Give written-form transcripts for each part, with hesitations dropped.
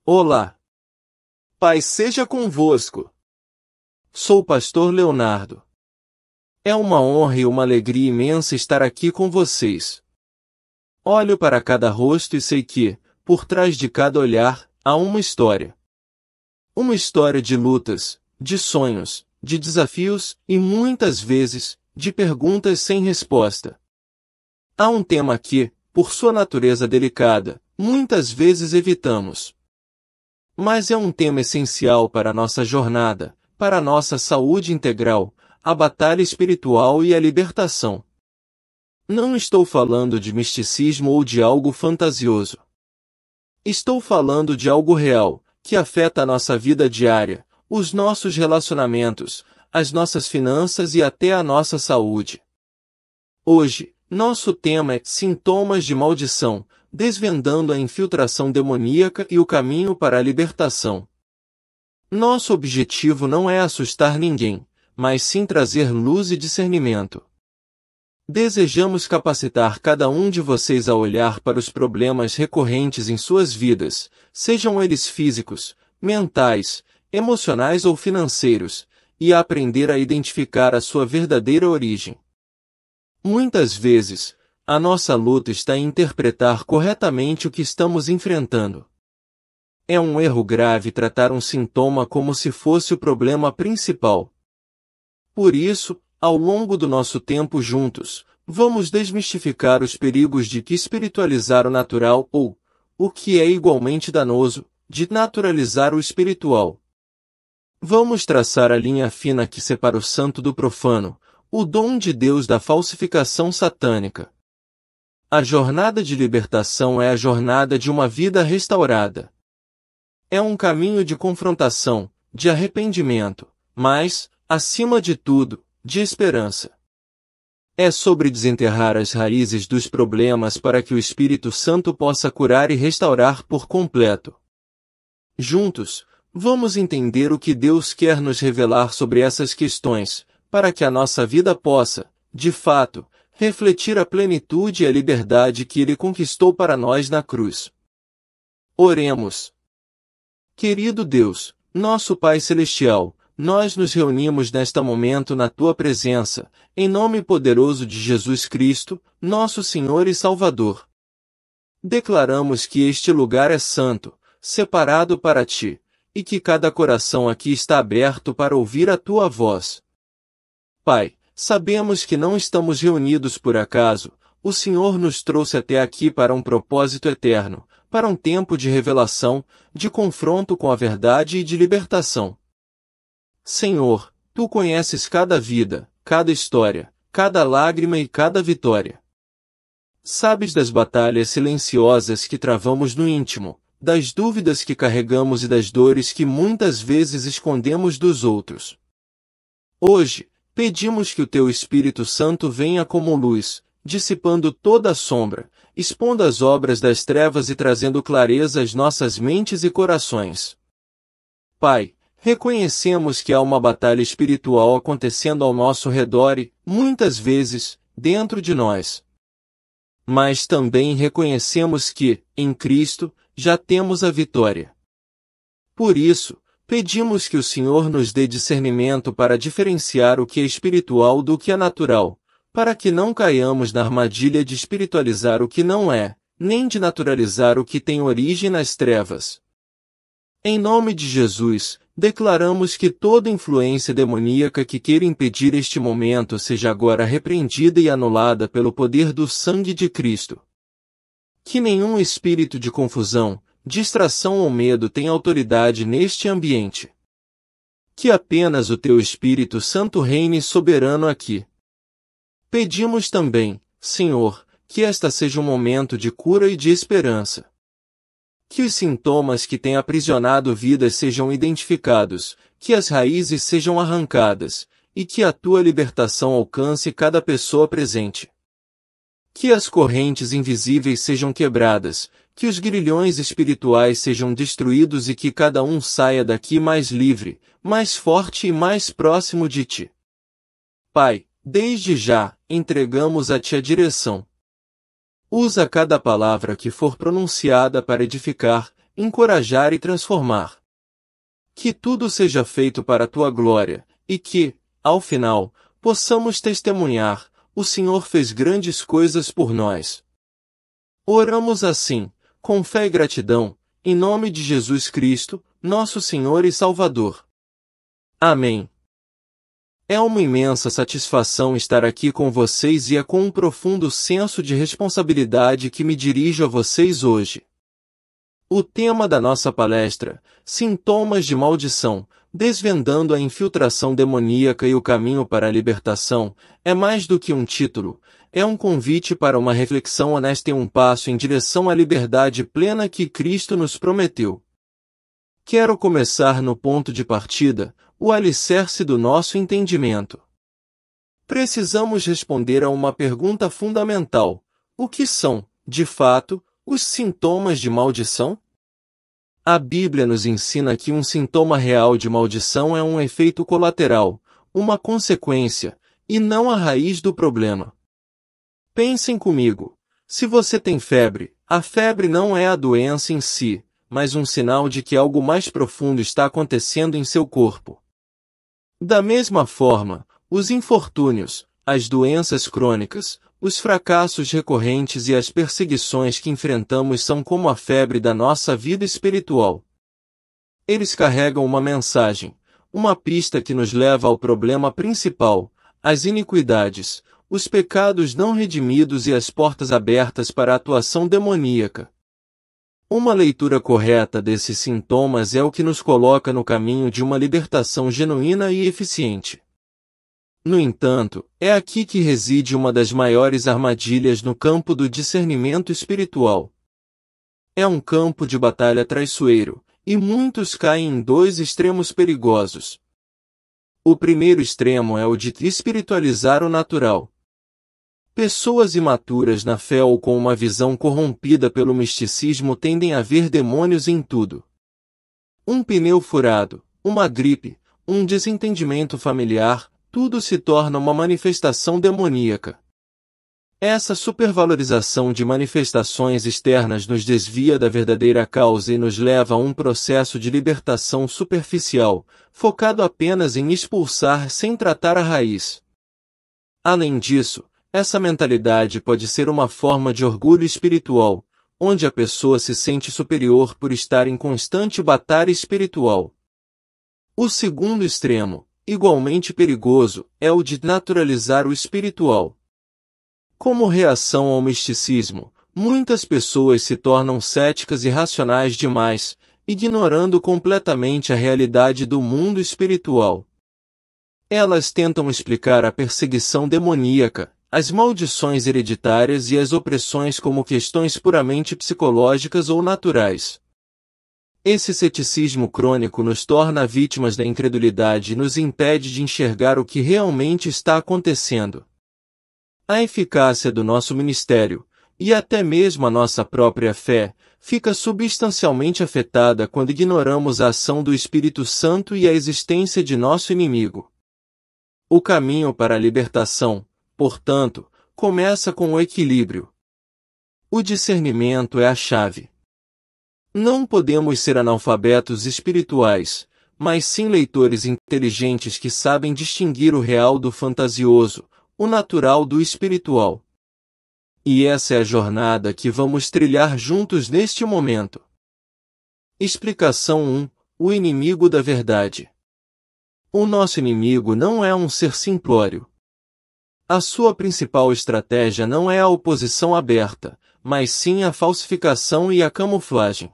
Olá. Paz seja convosco. Sou o pastor Leonardo. É uma honra e uma alegria imensa estar aqui com vocês. Olho para cada rosto e sei que, por trás de cada olhar, há uma história. Uma história de lutas, de sonhos, de desafios e, muitas vezes, de perguntas sem resposta. Há um tema que, por sua natureza delicada, muitas vezes evitamos. Mas é um tema essencial para a nossa jornada, para a nossa saúde integral, a batalha espiritual e a libertação. Não estou falando de misticismo ou de algo fantasioso. Estou falando de algo real, que afeta a nossa vida diária, os nossos relacionamentos, as nossas finanças e até a nossa saúde. Hoje, nosso tema é Sintomas de Maldição, desvendando a infiltração demoníaca e o caminho para a libertação. Nosso objetivo não é assustar ninguém, mas sim trazer luz e discernimento. Desejamos capacitar cada um de vocês a olhar para os problemas recorrentes em suas vidas, sejam eles físicos, mentais, emocionais ou financeiros, e a aprender a identificar a sua verdadeira origem. Muitas vezes, a nossa luta está em interpretar corretamente o que estamos enfrentando. É um erro grave tratar um sintoma como se fosse o problema principal. Por isso, ao longo do nosso tempo juntos, vamos desmistificar os perigos de que espiritualizar o natural ou, o que é igualmente danoso, de naturalizar o espiritual. Vamos traçar a linha fina que separa o santo do profano, o dom de Deus da falsificação satânica. A jornada de libertação é a jornada de uma vida restaurada. É um caminho de confrontação, de arrependimento, mas, acima de tudo, de esperança. É sobre desenterrar as raízes dos problemas para que o Espírito Santo possa curar e restaurar por completo. Juntos, vamos entender o que Deus quer nos revelar sobre essas questões, para que a nossa vida possa, de fato, refletir a plenitude e a liberdade que Ele conquistou para nós na cruz. Oremos. Querido Deus, nosso Pai Celestial, nós nos reunimos neste momento na Tua presença, em nome poderoso de Jesus Cristo, nosso Senhor e Salvador. Declaramos que este lugar é santo, separado para Ti, e que cada coração aqui está aberto para ouvir a Tua voz. Pai, sabemos que não estamos reunidos por acaso, o Senhor nos trouxe até aqui para um propósito eterno, para um tempo de revelação, de confronto com a verdade e de libertação. Senhor, Tu conheces cada vida, cada história, cada lágrima e cada vitória. Sabes das batalhas silenciosas que travamos no íntimo, das dúvidas que carregamos e das dores que muitas vezes escondemos dos outros. Hoje, pedimos que o Teu Espírito Santo venha como luz, dissipando toda a sombra, expondo as obras das trevas e trazendo clareza às nossas mentes e corações. Pai, reconhecemos que há uma batalha espiritual acontecendo ao nosso redor e, muitas vezes, dentro de nós. Mas também reconhecemos que, em Cristo, já temos a vitória. Por isso, pedimos que o Senhor nos dê discernimento para diferenciar o que é espiritual do que é natural, para que não caiamos na armadilha de espiritualizar o que não é, nem de naturalizar o que tem origem nas trevas. Em nome de Jesus, declaramos que toda influência demoníaca que queira impedir este momento seja agora repreendida e anulada pelo poder do sangue de Cristo. Que nenhum espírito de confusão, distração ou medo tenha autoridade neste ambiente. Que apenas o Teu Espírito Santo reine soberano aqui. Pedimos também, Senhor, que esta seja um momento de cura e de esperança. Que os sintomas que têm aprisionado vidas sejam identificados, que as raízes sejam arrancadas, e que a Tua libertação alcance cada pessoa presente. Que as correntes invisíveis sejam quebradas, que os grilhões espirituais sejam destruídos e que cada um saia daqui mais livre, mais forte e mais próximo de Ti. Pai, desde já, entregamos a Ti a direção. Usa cada palavra que for pronunciada para edificar, encorajar e transformar. Que tudo seja feito para a tua glória, e que, ao final, possamos testemunhar: o Senhor fez grandes coisas por nós. Oramos assim, com fé e gratidão, em nome de Jesus Cristo, nosso Senhor e Salvador. Amém. É uma imensa satisfação estar aqui com vocês e é com um profundo senso de responsabilidade que me dirijo a vocês hoje. O tema da nossa palestra, Sintomas de Maldição, desvendando a infiltração demoníaca e o caminho para a libertação, é mais do que um título, é um convite para uma reflexão honesta e um passo em direção à liberdade plena que Cristo nos prometeu. Quero começar no ponto de partida, o alicerce do nosso entendimento. Precisamos responder a uma pergunta fundamental: o que são, de fato, os sintomas de maldição? A Bíblia nos ensina que um sintoma real de maldição é um efeito colateral, uma consequência, e não a raiz do problema. Pensem comigo: se você tem febre, a febre não é a doença em si, mas um sinal de que algo mais profundo está acontecendo em seu corpo. Da mesma forma, os infortúnios, as doenças crônicas, os fracassos recorrentes e as perseguições que enfrentamos são como a febre da nossa vida espiritual. Eles carregam uma mensagem, uma pista que nos leva ao problema principal: as iniquidades, os pecados não redimidos e as portas abertas para a atuação demoníaca. Uma leitura correta desses sintomas é o que nos coloca no caminho de uma libertação genuína e eficiente. No entanto, é aqui que reside uma das maiores armadilhas no campo do discernimento espiritual. É um campo de batalha traiçoeiro, e muitos caem em dois extremos perigosos. O primeiro extremo é o de espiritualizar o natural. Pessoas imaturas na fé ou com uma visão corrompida pelo misticismo tendem a ver demônios em tudo. Um pneu furado, uma gripe, um desentendimento familiar, tudo se torna uma manifestação demoníaca. Essa supervalorização de manifestações externas nos desvia da verdadeira causa e nos leva a um processo de libertação superficial, focado apenas em expulsar sem tratar a raiz. Além disso, essa mentalidade pode ser uma forma de orgulho espiritual, onde a pessoa se sente superior por estar em constante batalha espiritual. O segundo extremo, igualmente perigoso, é o de naturalizar o espiritual. Como reação ao misticismo, muitas pessoas se tornam céticas e racionais demais, ignorando completamente a realidade do mundo espiritual. Elas tentam explicar a perseguição demoníaca, as maldições hereditárias e as opressões como questões puramente psicológicas ou naturais. Esse ceticismo crônico nos torna vítimas da incredulidade e nos impede de enxergar o que realmente está acontecendo. A eficácia do nosso ministério, e até mesmo a nossa própria fé, fica substancialmente afetada quando ignoramos a ação do Espírito Santo e a existência de nosso inimigo. O caminho para a libertação, portanto, começa com o equilíbrio. O discernimento é a chave. Não podemos ser analfabetos espirituais, mas sim leitores inteligentes que sabem distinguir o real do fantasioso, o natural do espiritual. E essa é a jornada que vamos trilhar juntos neste momento. Explicação 1. O inimigo da verdade. O nosso inimigo não é um ser simplório. A sua principal estratégia não é a oposição aberta, mas sim a falsificação e a camuflagem.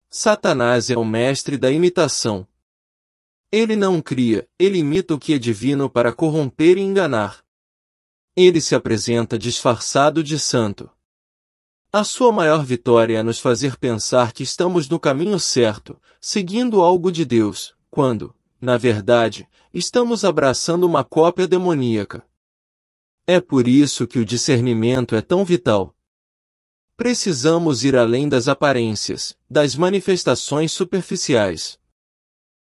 Satanás é o mestre da imitação. Ele não cria, ele imita o que é divino para corromper e enganar. Ele se apresenta disfarçado de santo. A sua maior vitória é nos fazer pensar que estamos no caminho certo, seguindo algo de Deus, quando, na verdade, estamos abraçando uma cópia demoníaca. É por isso que o discernimento é tão vital. Precisamos ir além das aparências, das manifestações superficiais.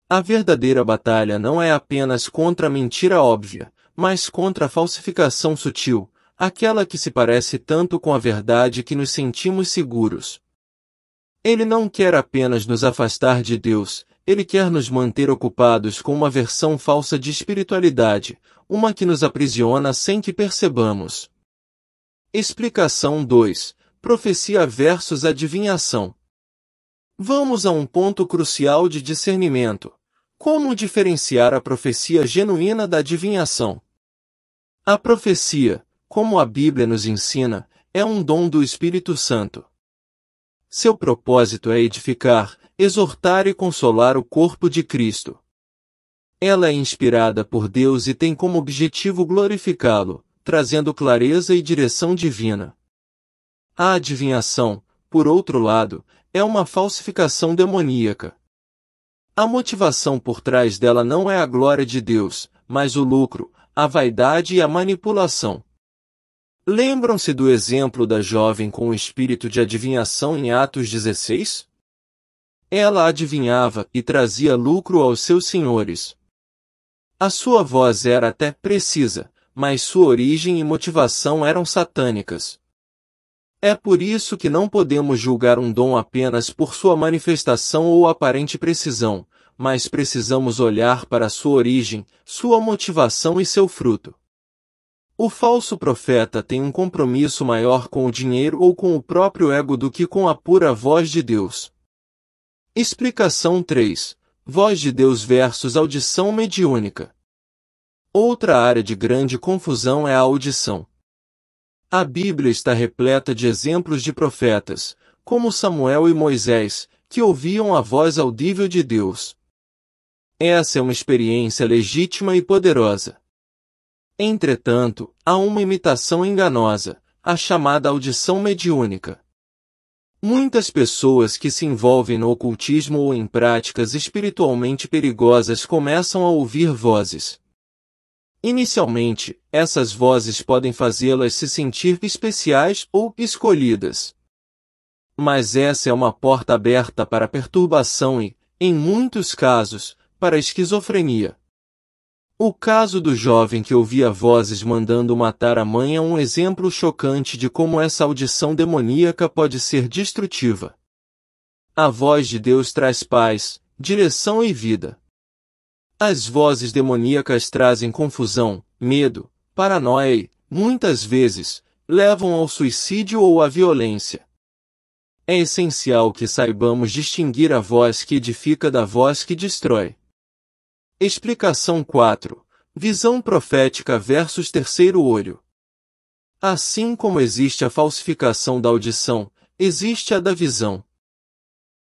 A verdadeira batalha não é apenas contra a mentira óbvia, mas contra a falsificação sutil, aquela que se parece tanto com a verdade que nos sentimos seguros. Ele não quer apenas nos afastar de Deus, ele quer nos manter ocupados com uma versão falsa de espiritualidade, uma que nos aprisiona sem que percebamos. Explicação 2. Profecia versus adivinhação. Vamos a um ponto crucial de discernimento. Como diferenciar a profecia genuína da adivinhação? A profecia, como a Bíblia nos ensina, é um dom do Espírito Santo. Seu propósito é edificar, exortar e consolar o corpo de Cristo. Ela é inspirada por Deus e tem como objetivo glorificá-lo, trazendo clareza e direção divina. A adivinhação, por outro lado, é uma falsificação demoníaca. A motivação por trás dela não é a glória de Deus, mas o lucro, a vaidade e a manipulação. Lembram-se do exemplo da jovem com o espírito de adivinhação em Atos 16? Ela adivinhava e trazia lucro aos seus senhores. A sua voz era até precisa, mas sua origem e motivação eram satânicas. É por isso que não podemos julgar um dom apenas por sua manifestação ou aparente precisão, mas precisamos olhar para sua origem, sua motivação e seu fruto. O falso profeta tem um compromisso maior com o dinheiro ou com o próprio ego do que com a pura voz de Deus. Explicação 3. Voz de Deus versus audição mediúnica. Outra área de grande confusão é a audição. A Bíblia está repleta de exemplos de profetas, como Samuel e Moisés, que ouviam a voz audível de Deus. Essa é uma experiência legítima e poderosa. Entretanto, há uma imitação enganosa, a chamada audição mediúnica. Muitas pessoas que se envolvem no ocultismo ou em práticas espiritualmente perigosas começam a ouvir vozes. Inicialmente, essas vozes podem fazê-las se sentir especiais ou escolhidas. Mas essa é uma porta aberta para perturbação e, em muitos casos, para a esquizofrenia. O caso do jovem que ouvia vozes mandando matar a mãe é um exemplo chocante de como essa audição demoníaca pode ser destrutiva. A voz de Deus traz paz, direção e vida. As vozes demoníacas trazem confusão, medo, paranoia e, muitas vezes, levam ao suicídio ou à violência. É essencial que saibamos distinguir a voz que edifica da voz que destrói. Explicação 4. Visão profética versus terceiro olho. Assim como existe a falsificação da audição, existe a da visão.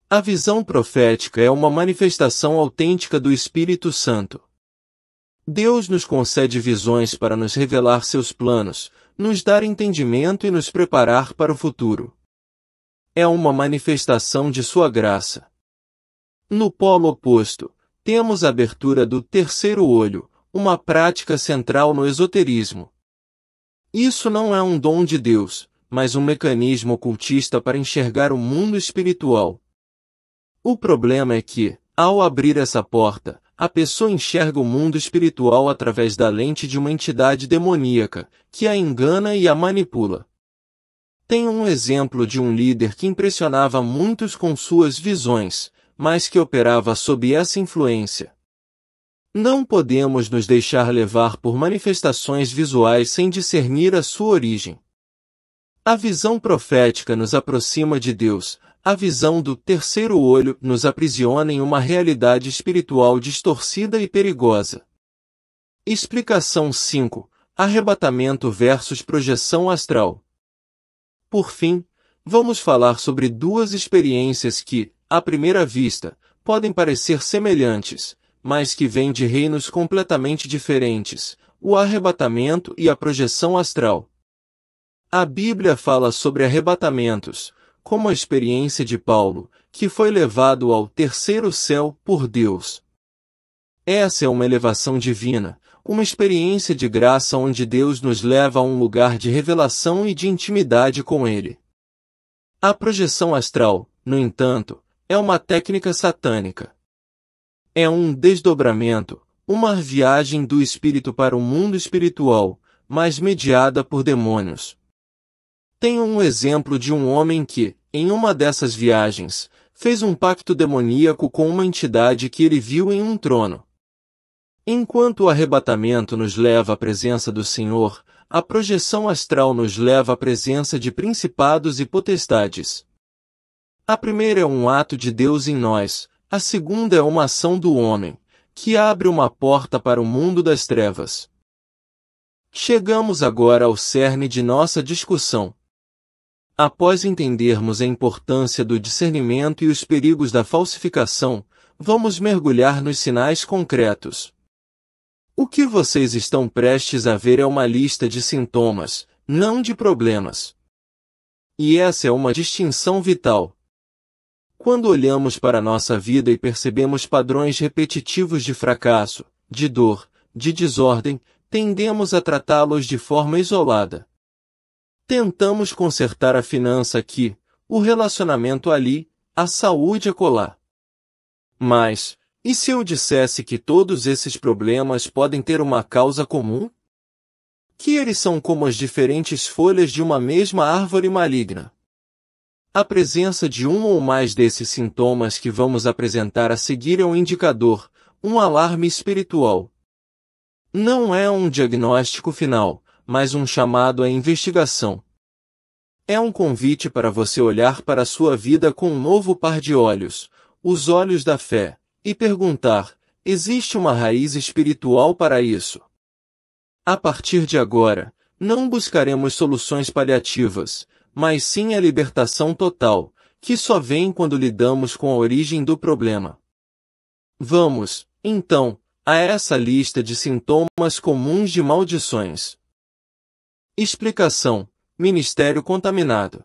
A visão profética é uma manifestação autêntica do Espírito Santo. Deus nos concede visões para nos revelar seus planos, nos dar entendimento e nos preparar para o futuro. É uma manifestação de sua graça. No polo oposto, temos a abertura do terceiro olho, uma prática central no esoterismo. Isso não é um dom de Deus, mas um mecanismo ocultista para enxergar o mundo espiritual. O problema é que, ao abrir essa porta, a pessoa enxerga o mundo espiritual através da lente de uma entidade demoníaca, que a engana e a manipula. Tenho um exemplo de um líder que impressionava muitos com suas visões, mas que operava sob essa influência. Não podemos nos deixar levar por manifestações visuais sem discernir a sua origem. A visão profética nos aproxima de Deus, a visão do terceiro olho nos aprisiona em uma realidade espiritual distorcida e perigosa. Explicação 5. Arrebatamento versus projeção astral. Por fim, vamos falar sobre duas experiências que, à primeira vista, podem parecer semelhantes, mas que vêm de reinos completamente diferentes, o arrebatamento e a projeção astral. A Bíblia fala sobre arrebatamentos, como a experiência de Paulo, que foi levado ao terceiro céu por Deus. Essa é uma elevação divina, uma experiência de graça onde Deus nos leva a um lugar de revelação e de intimidade com Ele. A projeção astral, no entanto, é uma técnica satânica. É um desdobramento, uma viagem do espírito para o mundo espiritual, mas mediada por demônios. Tenho um exemplo de um homem que, em uma dessas viagens, fez um pacto demoníaco com uma entidade que ele viu em um trono. Enquanto o arrebatamento nos leva à presença do Senhor, a projeção astral nos leva à presença de principados e potestades. A primeira é um ato de Deus em nós, a segunda é uma ação do homem, que abre uma porta para o mundo das trevas. Chegamos agora ao cerne de nossa discussão. Após entendermos a importância do discernimento e os perigos da falsificação, vamos mergulhar nos sinais concretos. O que vocês estão prestes a ver é uma lista de sintomas, não de problemas. E essa é uma distinção vital. Quando olhamos para nossa vida e percebemos padrões repetitivos de fracasso, de dor, de desordem, tendemos a tratá-los de forma isolada. Tentamos consertar a finança aqui, o relacionamento ali, a saúde acolá. Mas, e se eu dissesse que todos esses problemas podem ter uma causa comum? Que eles são como as diferentes folhas de uma mesma árvore maligna. A presença de um ou mais desses sintomas que vamos apresentar a seguir é um indicador, um alarme espiritual. Não é um diagnóstico final, mas um chamado à investigação. É um convite para você olhar para a sua vida com um novo par de olhos, os olhos da fé, e perguntar: existe uma raiz espiritual para isso? A partir de agora, não buscaremos soluções paliativas, mas sim a libertação total, que só vem quando lidamos com a origem do problema. Vamos, então, a essa lista de sintomas comuns de maldições. Explicação: ministério contaminado.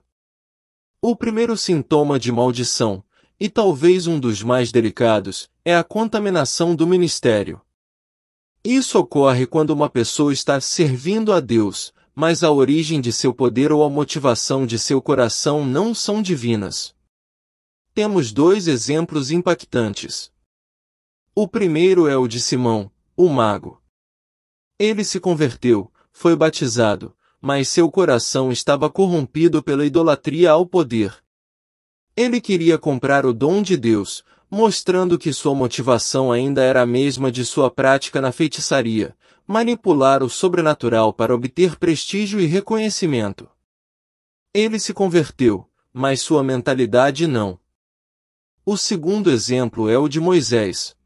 O primeiro sintoma de maldição, e talvez um dos mais delicados, é a contaminação do ministério. Isso ocorre quando uma pessoa está servindo a Deus, mas a origem de seu poder ou a motivação de seu coração não são divinas. Temos dois exemplos impactantes. O primeiro é o de Simão, o mago. Ele se converteu, foi batizado, mas seu coração estava corrompido pela idolatria ao poder. Ele queria comprar o dom de Deus, mostrando que sua motivação ainda era a mesma de sua prática na feitiçaria, manipular o sobrenatural para obter prestígio e reconhecimento. Ele se converteu, mas sua mentalidade não. O segundo exemplo é o de Moisés.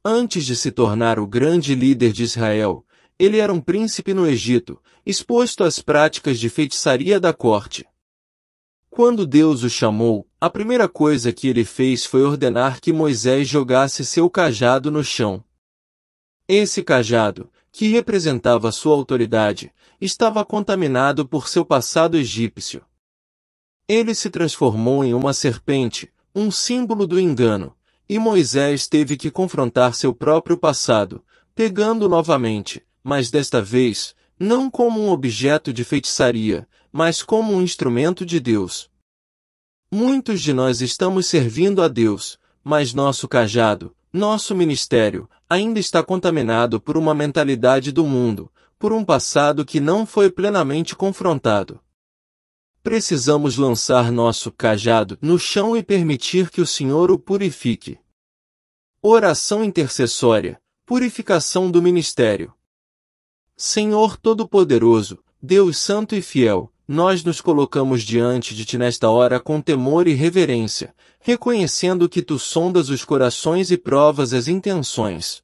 Antes de se tornar o grande líder de Israel, ele era um príncipe no Egito, exposto às práticas de feitiçaria da corte. Quando Deus o chamou, a primeira coisa que ele fez foi ordenar que Moisés jogasse seu cajado no chão. Esse cajado, que representava sua autoridade, estava contaminado por seu passado egípcio. Ele se transformou em uma serpente, um símbolo do engano, e Moisés teve que confrontar seu próprio passado, pegando novamente, mas desta vez, não como um objeto de feitiçaria, mas como um instrumento de Deus. Muitos de nós estamos servindo a Deus, mas nosso cajado, nosso ministério, ainda está contaminado por uma mentalidade do mundo, por um passado que não foi plenamente confrontado. Precisamos lançar nosso cajado no chão e permitir que o Senhor o purifique. Oração intercessória, purificação do ministério. Senhor Todo-Poderoso, Deus Santo e Fiel, nós nos colocamos diante de Ti nesta hora com temor e reverência, reconhecendo que Tu sondas os corações e provas as intenções.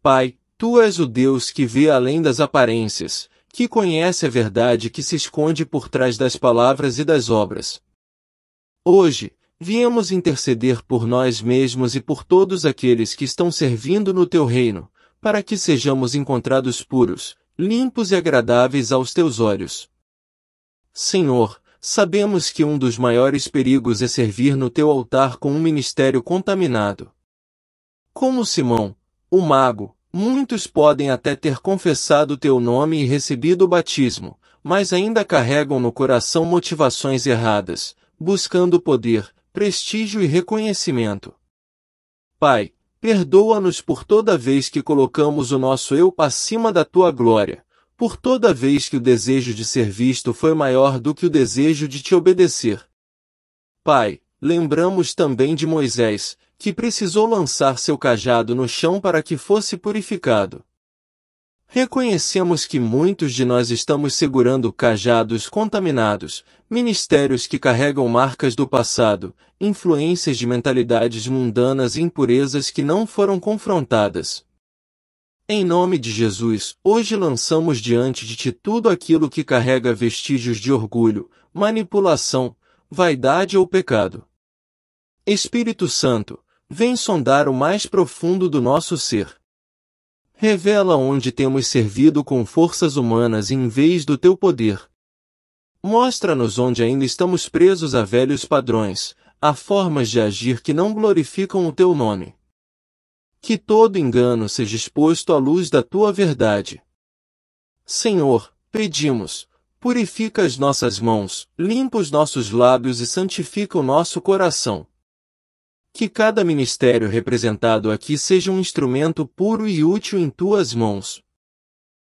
Pai, Tu és o Deus que vê além das aparências, que conhece a verdade que se esconde por trás das palavras e das obras. Hoje, viemos interceder por nós mesmos e por todos aqueles que estão servindo no Teu reino, para que sejamos encontrados puros, limpos e agradáveis aos Teus olhos. Senhor, sabemos que um dos maiores perigos é servir no Teu altar com um ministério contaminado. Como Simão, o mago, muitos podem até ter confessado Teu nome e recebido o batismo, mas ainda carregam no coração motivações erradas, buscando poder, prestígio e reconhecimento. Pai, perdoa-nos por toda vez que colocamos o nosso eu acima da Tua glória, por toda vez que o desejo de ser visto foi maior do que o desejo de Te obedecer. Pai, lembramos também de Moisés, que precisou lançar seu cajado no chão para que fosse purificado. Reconhecemos que muitos de nós estamos segurando cajados contaminados, ministérios que carregam marcas do passado, influências de mentalidades mundanas e impurezas que não foram confrontadas. Em nome de Jesus, hoje lançamos diante de Ti tudo aquilo que carrega vestígios de orgulho, manipulação, vaidade ou pecado. Espírito Santo, vem sondar o mais profundo do nosso ser. Revela onde temos servido com forças humanas em vez do Teu poder. Mostra-nos onde ainda estamos presos a velhos padrões, a formas de agir que não glorificam o Teu nome. Que todo engano seja exposto à luz da Tua verdade. Senhor, pedimos, purifica as nossas mãos, limpa os nossos lábios e santifica o nosso coração. Que cada ministério representado aqui seja um instrumento puro e útil em Tuas mãos.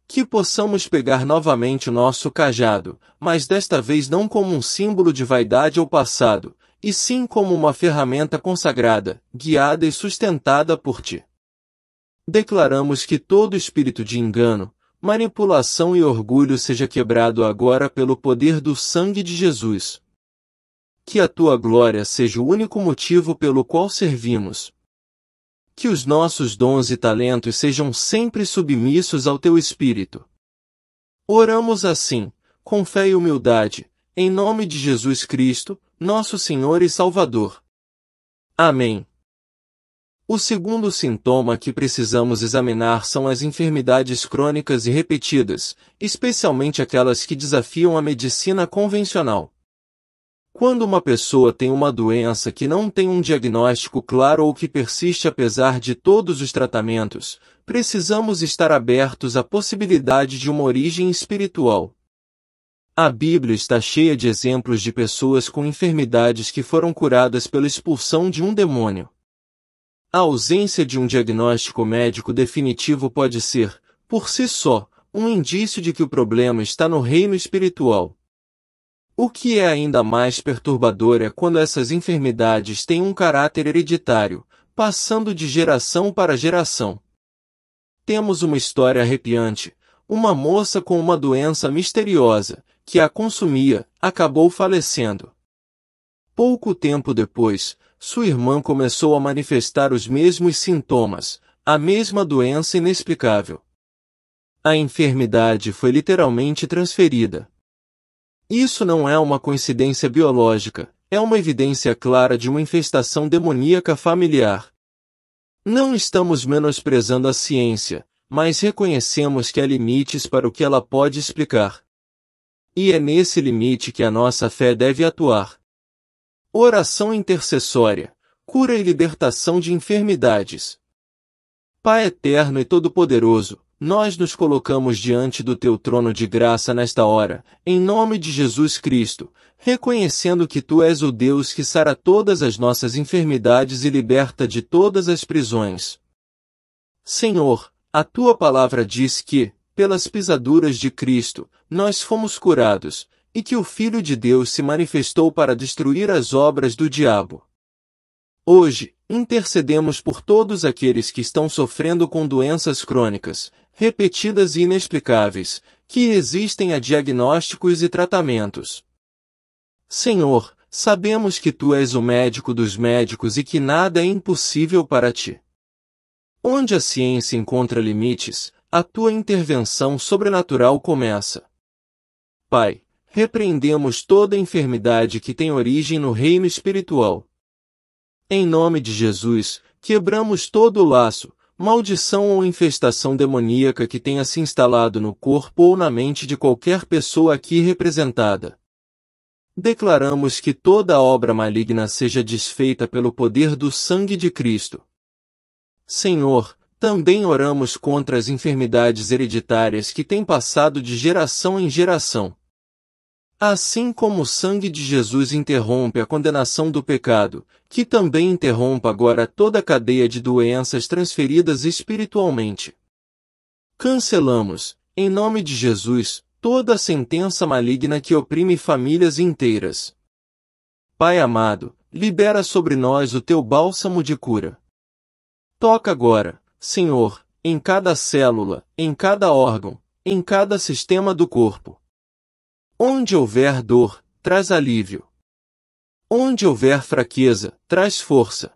Que possamos pegar novamente o nosso cajado, mas desta vez não como um símbolo de vaidade ou passado, e sim como uma ferramenta consagrada, guiada e sustentada por Ti. Declaramos que todo espírito de engano, manipulação e orgulho seja quebrado agora pelo poder do sangue de Jesus. Que a Tua glória seja o único motivo pelo qual servimos. Que os nossos dons e talentos sejam sempre submissos ao Teu Espírito. Oramos assim, com fé e humildade, em nome de Jesus Cristo, nosso Senhor e Salvador. Amém. O segundo sintoma que precisamos examinar são as enfermidades crônicas e repetidas, especialmente aquelas que desafiam a medicina convencional. Quando uma pessoa tem uma doença que não tem um diagnóstico claro ou que persiste apesar de todos os tratamentos, precisamos estar abertos à possibilidade de uma origem espiritual. A Bíblia está cheia de exemplos de pessoas com enfermidades que foram curadas pela expulsão de um demônio. A ausência de um diagnóstico médico definitivo pode ser, por si só, um indício de que o problema está no reino espiritual. O que é ainda mais perturbador é quando essas enfermidades têm um caráter hereditário, passando de geração para geração. Temos uma história arrepiante. Uma moça com uma doença misteriosa, que a consumia, acabou falecendo. Pouco tempo depois, sua irmã começou a manifestar os mesmos sintomas, a mesma doença inexplicável. A enfermidade foi literalmente transferida. Isso não é uma coincidência biológica, é uma evidência clara de uma infestação demoníaca familiar. Não estamos menosprezando a ciência, mas reconhecemos que há limites para o que ela pode explicar. E é nesse limite que a nossa fé deve atuar. Oração intercessória, cura e libertação de enfermidades. Pai eterno e todo-poderoso, nós nos colocamos diante do Teu trono de graça nesta hora, em nome de Jesus Cristo, reconhecendo que Tu és o Deus que sara todas as nossas enfermidades e liberta de todas as prisões. Senhor, a Tua palavra diz que, pelas pisaduras de Cristo, nós fomos curados, e que o Filho de Deus se manifestou para destruir as obras do diabo. Hoje, intercedemos por todos aqueles que estão sofrendo com doenças crônicas, repetidas e inexplicáveis, que resistem a diagnósticos e tratamentos. Senhor, sabemos que Tu és o médico dos médicos e que nada é impossível para Ti. Onde a ciência encontra limites, a Tua intervenção sobrenatural começa. Pai, repreendemos toda enfermidade que tem origem no reino espiritual. Em nome de Jesus, quebramos todo o laço, maldição ou infestação demoníaca que tenha se instalado no corpo ou na mente de qualquer pessoa aqui representada. Declaramos que toda obra maligna seja desfeita pelo poder do sangue de Cristo. Senhor, também oramos contra as enfermidades hereditárias que têm passado de geração em geração. Assim como o sangue de Jesus interrompe a condenação do pecado, que também interrompa agora toda a cadeia de doenças transferidas espiritualmente. Cancelamos, em nome de Jesus, toda a sentença maligna que oprime famílias inteiras. Pai amado, libera sobre nós o teu bálsamo de cura. Toca agora, Senhor, em cada célula, em cada órgão, em cada sistema do corpo. Onde houver dor, traz alívio. Onde houver fraqueza, traz força.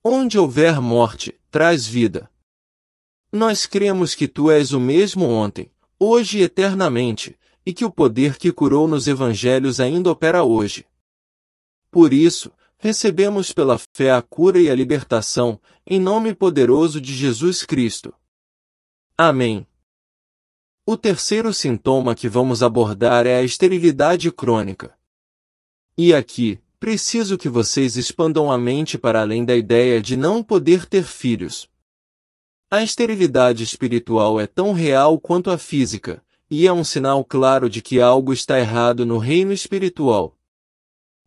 Onde houver morte, traz vida. Nós cremos que Tu és o mesmo ontem, hoje e eternamente, e que o poder que curou nos evangelhos ainda opera hoje. Por isso, recebemos pela fé a cura e a libertação, em nome poderoso de Jesus Cristo. Amém. O terceiro sintoma que vamos abordar é a esterilidade crônica. E aqui, preciso que vocês expandam a mente para além da ideia de não poder ter filhos. A esterilidade espiritual é tão real quanto a física, e é um sinal claro de que algo está errado no reino espiritual.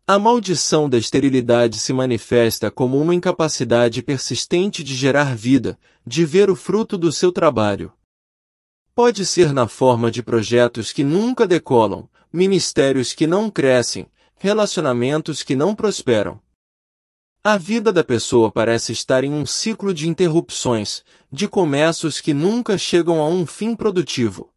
A maldição da esterilidade se manifesta como uma incapacidade persistente de gerar vida, de ver o fruto do seu trabalho. Pode ser na forma de projetos que nunca decolam, ministérios que não crescem, relacionamentos que não prosperam. A vida da pessoa parece estar em um ciclo de interrupções, de começos que nunca chegam a um fim produtivo.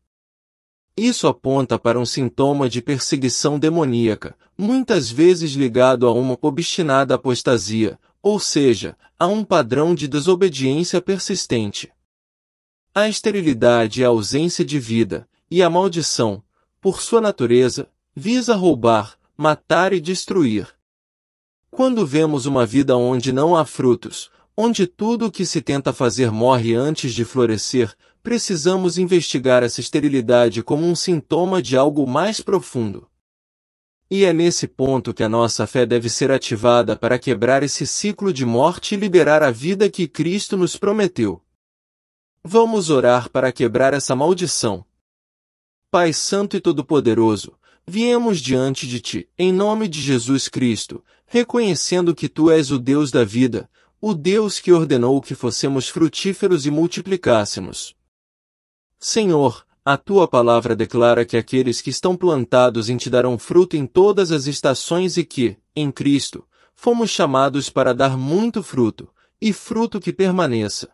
Isso aponta para um sintoma de perseguição demoníaca, muitas vezes ligado a uma obstinada apostasia, ou seja, a um padrão de desobediência persistente. A esterilidade é a ausência de vida, e a maldição, por sua natureza, visa roubar, matar e destruir. Quando vemos uma vida onde não há frutos, onde tudo o que se tenta fazer morre antes de florescer, precisamos investigar essa esterilidade como um sintoma de algo mais profundo. E é nesse ponto que a nossa fé deve ser ativada para quebrar esse ciclo de morte e liberar a vida que Cristo nos prometeu. Vamos orar para quebrar essa maldição. Pai Santo e Todo-Poderoso, viemos diante de Ti, em nome de Jesus Cristo, reconhecendo que Tu és o Deus da vida, o Deus que ordenou que fossemos frutíferos e multiplicássemos. Senhor, a Tua palavra declara que aqueles que estão plantados em Ti darão fruto em todas as estações e que, em Cristo, fomos chamados para dar muito fruto, e fruto que permaneça.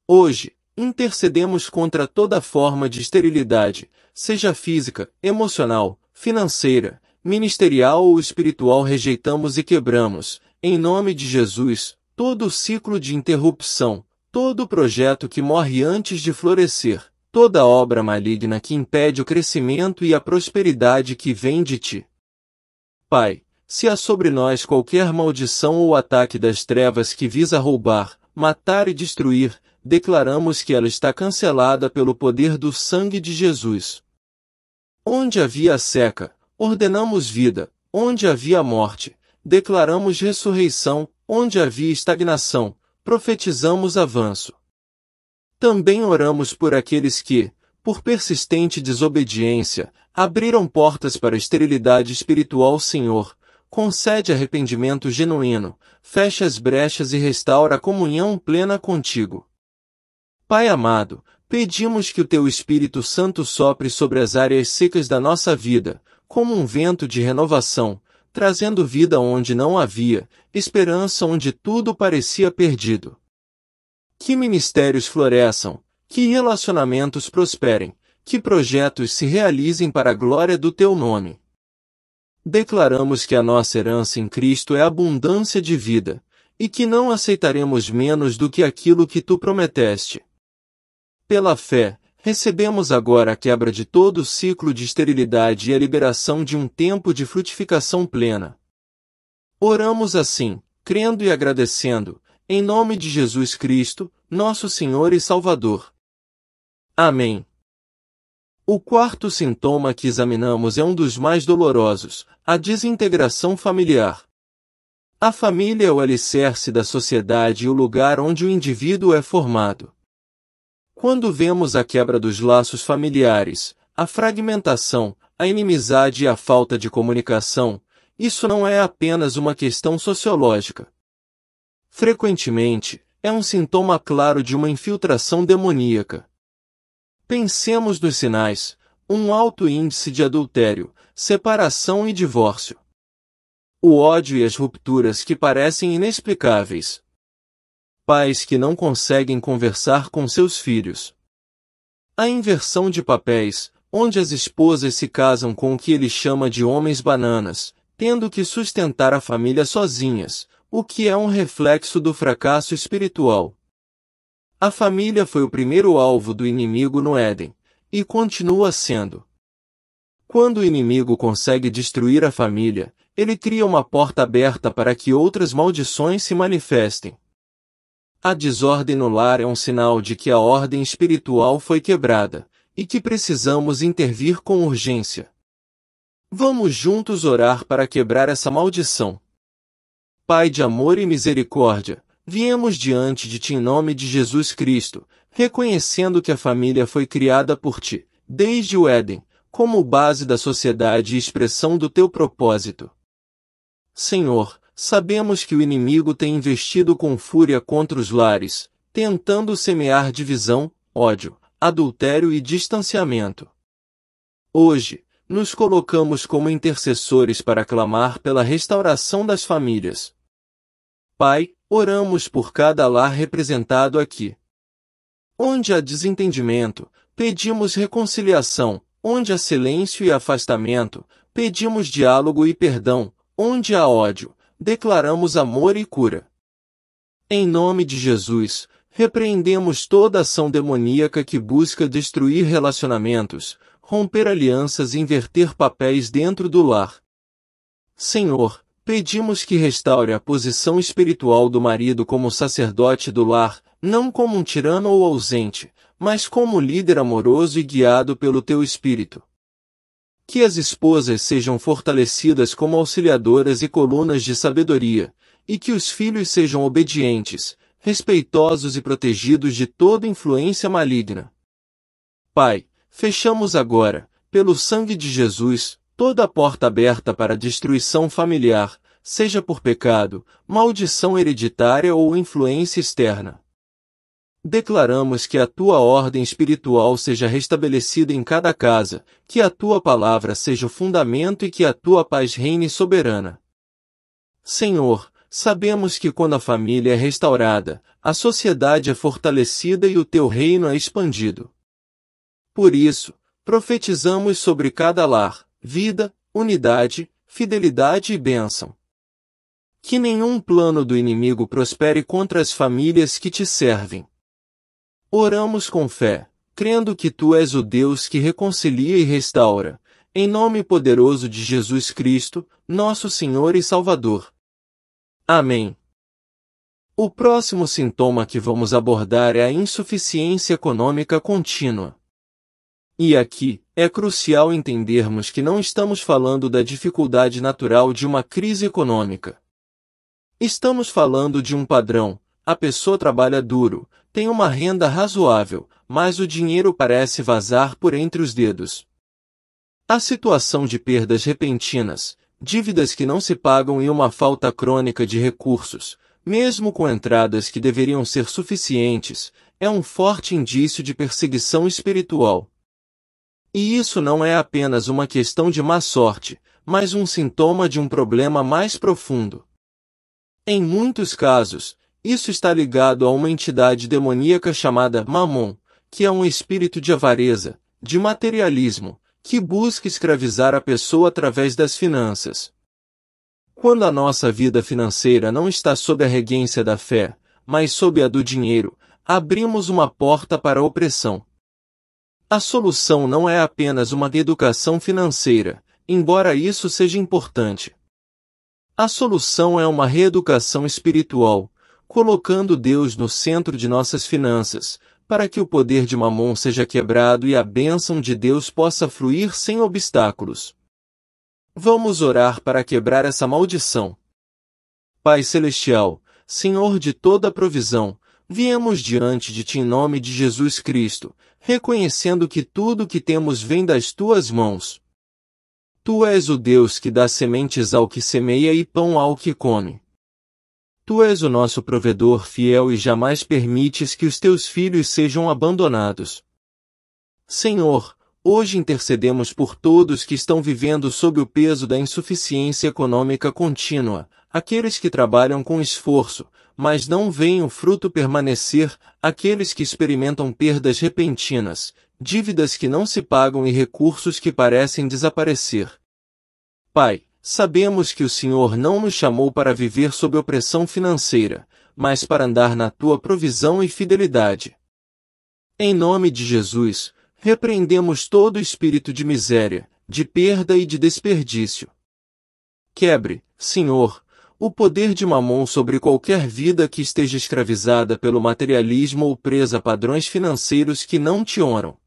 Hoje, intercedemos contra toda forma de esterilidade, seja física, emocional, financeira, ministerial ou espiritual. Rejeitamos e quebramos, em nome de Jesus, todo o ciclo de interrupção, todo projeto que morre antes de florescer, toda obra maligna que impede o crescimento e a prosperidade que vem de Ti. Pai, se há sobre nós qualquer maldição ou ataque das trevas que visa roubar, matar e destruir, declaramos que ela está cancelada pelo poder do sangue de Jesus. Onde havia seca, ordenamos vida, onde havia morte, declaramos ressurreição, onde havia estagnação, profetizamos avanço. Também oramos por aqueles que, por persistente desobediência, abriram portas para a esterilidade espiritual. Senhor, concede arrependimento genuíno, fecha as brechas e restaura a comunhão plena contigo. Pai amado, pedimos que o Teu Espírito Santo sopre sobre as áreas secas da nossa vida, como um vento de renovação, trazendo vida onde não havia, esperança onde tudo parecia perdido. Que ministérios floresçam, que relacionamentos prosperem, que projetos se realizem para a glória do Teu nome. Declaramos que a nossa herança em Cristo é abundância de vida, e que não aceitaremos menos do que aquilo que Tu prometeste. Pela fé, recebemos agora a quebra de todo o ciclo de esterilidade e a liberação de um tempo de frutificação plena. Oramos assim, crendo e agradecendo, em nome de Jesus Cristo, nosso Senhor e Salvador. Amém. O quarto sintoma que examinamos é um dos mais dolorosos, a desintegração familiar. A família é o alicerce da sociedade e o lugar onde o indivíduo é formado. Quando vemos a quebra dos laços familiares, a fragmentação, a inimizade e a falta de comunicação, isso não é apenas uma questão sociológica. Frequentemente, é um sintoma claro de uma infiltração demoníaca. Pensemos nos sinais: um alto índice de adultério, separação e divórcio. O ódio e as rupturas que parecem inexplicáveis. Pais que não conseguem conversar com seus filhos. A inversão de papéis, onde as esposas se casam com o que ele chama de homens bananas, tendo que sustentar a família sozinhas, o que é um reflexo do fracasso espiritual. A família foi o primeiro alvo do inimigo no Éden, e continua sendo. Quando o inimigo consegue destruir a família, ele cria uma porta aberta para que outras maldições se manifestem. A desordem no lar é um sinal de que a ordem espiritual foi quebrada, e que precisamos intervir com urgência. Vamos juntos orar para quebrar essa maldição. Pai de amor e misericórdia, viemos diante de Ti em nome de Jesus Cristo, reconhecendo que a família foi criada por Ti, desde o Éden, como base da sociedade e expressão do Teu propósito. Senhor, sabemos que o inimigo tem investido com fúria contra os lares, tentando semear divisão, ódio, adultério e distanciamento. Hoje, nos colocamos como intercessores para clamar pela restauração das famílias. Pai, oramos por cada lar representado aqui. Onde há desentendimento, pedimos reconciliação, onde há silêncio e afastamento, pedimos diálogo e perdão, onde há ódio, declaramos amor e cura. Em nome de Jesus, repreendemos toda ação demoníaca que busca destruir relacionamentos, romper alianças e inverter papéis dentro do lar. Senhor, pedimos que restaure a posição espiritual do marido como sacerdote do lar, não como um tirano ou ausente, mas como líder amoroso e guiado pelo Teu Espírito. Que as esposas sejam fortalecidas como auxiliadoras e colunas de sabedoria, e que os filhos sejam obedientes, respeitosos e protegidos de toda influência maligna. Pai, fechamos agora, pelo sangue de Jesus, toda a porta aberta para a destruição familiar, seja por pecado, maldição hereditária ou influência externa. Declaramos que a Tua ordem espiritual seja restabelecida em cada casa, que a Tua palavra seja o fundamento e que a Tua paz reine soberana. Senhor, sabemos que quando a família é restaurada, a sociedade é fortalecida e o Teu reino é expandido. Por isso, profetizamos sobre cada lar, vida, unidade, fidelidade e bênção. Que nenhum plano do inimigo prospere contra as famílias que Te servem. Oramos com fé, crendo que Tu és o Deus que reconcilia e restaura, em nome poderoso de Jesus Cristo, nosso Senhor e Salvador. Amém. O próximo sintoma que vamos abordar é a insuficiência econômica contínua. E aqui, é crucial entendermos que não estamos falando da dificuldade natural de uma crise econômica. Estamos falando de um padrão: a pessoa trabalha duro, tem uma renda razoável, mas o dinheiro parece vazar por entre os dedos. A situação de perdas repentinas, dívidas que não se pagam e uma falta crônica de recursos, mesmo com entradas que deveriam ser suficientes, é um forte indício de perseguição espiritual. E isso não é apenas uma questão de má sorte, mas um sintoma de um problema mais profundo. Em muitos casos, isso está ligado a uma entidade demoníaca chamada Mamon, que é um espírito de avareza, de materialismo, que busca escravizar a pessoa através das finanças. Quando a nossa vida financeira não está sob a regência da fé, mas sob a do dinheiro, abrimos uma porta para a opressão. A solução não é apenas uma educação financeira, embora isso seja importante. A solução é uma reeducação espiritual, colocando Deus no centro de nossas finanças, para que o poder de Mamon seja quebrado e a bênção de Deus possa fluir sem obstáculos. Vamos orar para quebrar essa maldição. Pai Celestial, Senhor de toda a provisão, viemos diante de Ti em nome de Jesus Cristo, reconhecendo que tudo o que temos vem das Tuas mãos. Tu és o Deus que dá sementes ao que semeia e pão ao que come. Tu és o nosso provedor fiel e jamais permites que os Teus filhos sejam abandonados. Senhor, Hoje intercedemos por todos que estão vivendo sob o peso da insuficiência econômica contínua, aqueles que trabalham com esforço, mas não veem o fruto permanecer, aqueles que experimentam perdas repentinas, dívidas que não se pagam e recursos que parecem desaparecer. Pai, sabemos que o Senhor não nos chamou para viver sob opressão financeira, mas para andar na tua provisão e fidelidade. Em nome de Jesus, repreendemos todo espírito de miséria, de perda e de desperdício. Quebre, Senhor, o poder de Mamon sobre qualquer vida que esteja escravizada pelo materialismo ou presa a padrões financeiros que não te honram.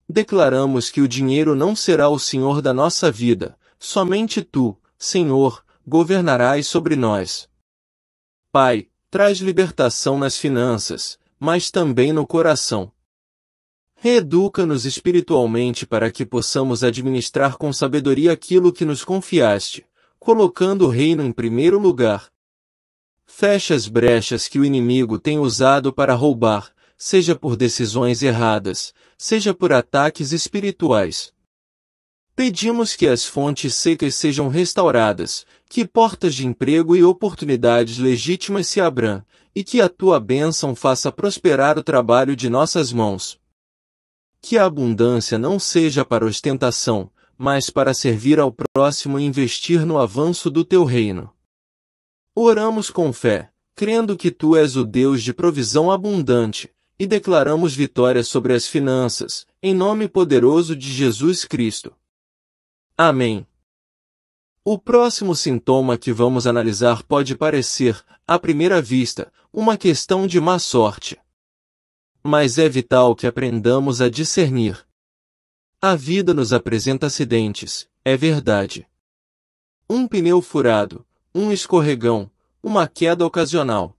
Declaramos que o dinheiro não será o Senhor da nossa vida, somente tu, Senhor, governarás sobre nós. Pai, traz libertação nas finanças, mas também no coração. Reeduca-nos espiritualmente para que possamos administrar com sabedoria aquilo que nos confiaste, colocando o reino em primeiro lugar. Fecha as brechas que o inimigo tem usado para roubar, seja por decisões erradas, seja por ataques espirituais. Pedimos que as fontes secas sejam restauradas, que portas de emprego e oportunidades legítimas se abram, e que a tua bênção faça prosperar o trabalho de nossas mãos. Que a abundância não seja para ostentação, mas para servir ao próximo e investir no avanço do teu reino. Oramos com fé, crendo que tu és o Deus de provisão abundante, e declaramos vitória sobre as finanças, em nome poderoso de Jesus Cristo. Amém. O próximo sintoma que vamos analisar pode parecer, à primeira vista, uma questão de má sorte. Mas é vital que aprendamos a discernir. A vida nos apresenta acidentes, é verdade. Um pneu furado, um escorregão, uma queda ocasional.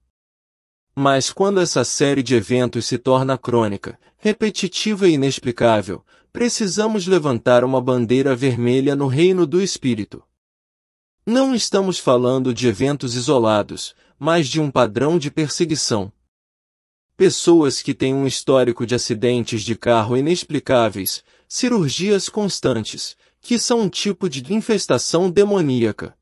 Mas quando essa série de eventos se torna crônica, repetitiva e inexplicável, precisamos levantar uma bandeira vermelha no reino do Espírito. Não estamos falando de eventos isolados, mas de um padrão de perseguição. Pessoas que têm um histórico de acidentes de carro inexplicáveis, cirurgias constantes, que são um tipo de infestação demoníaca.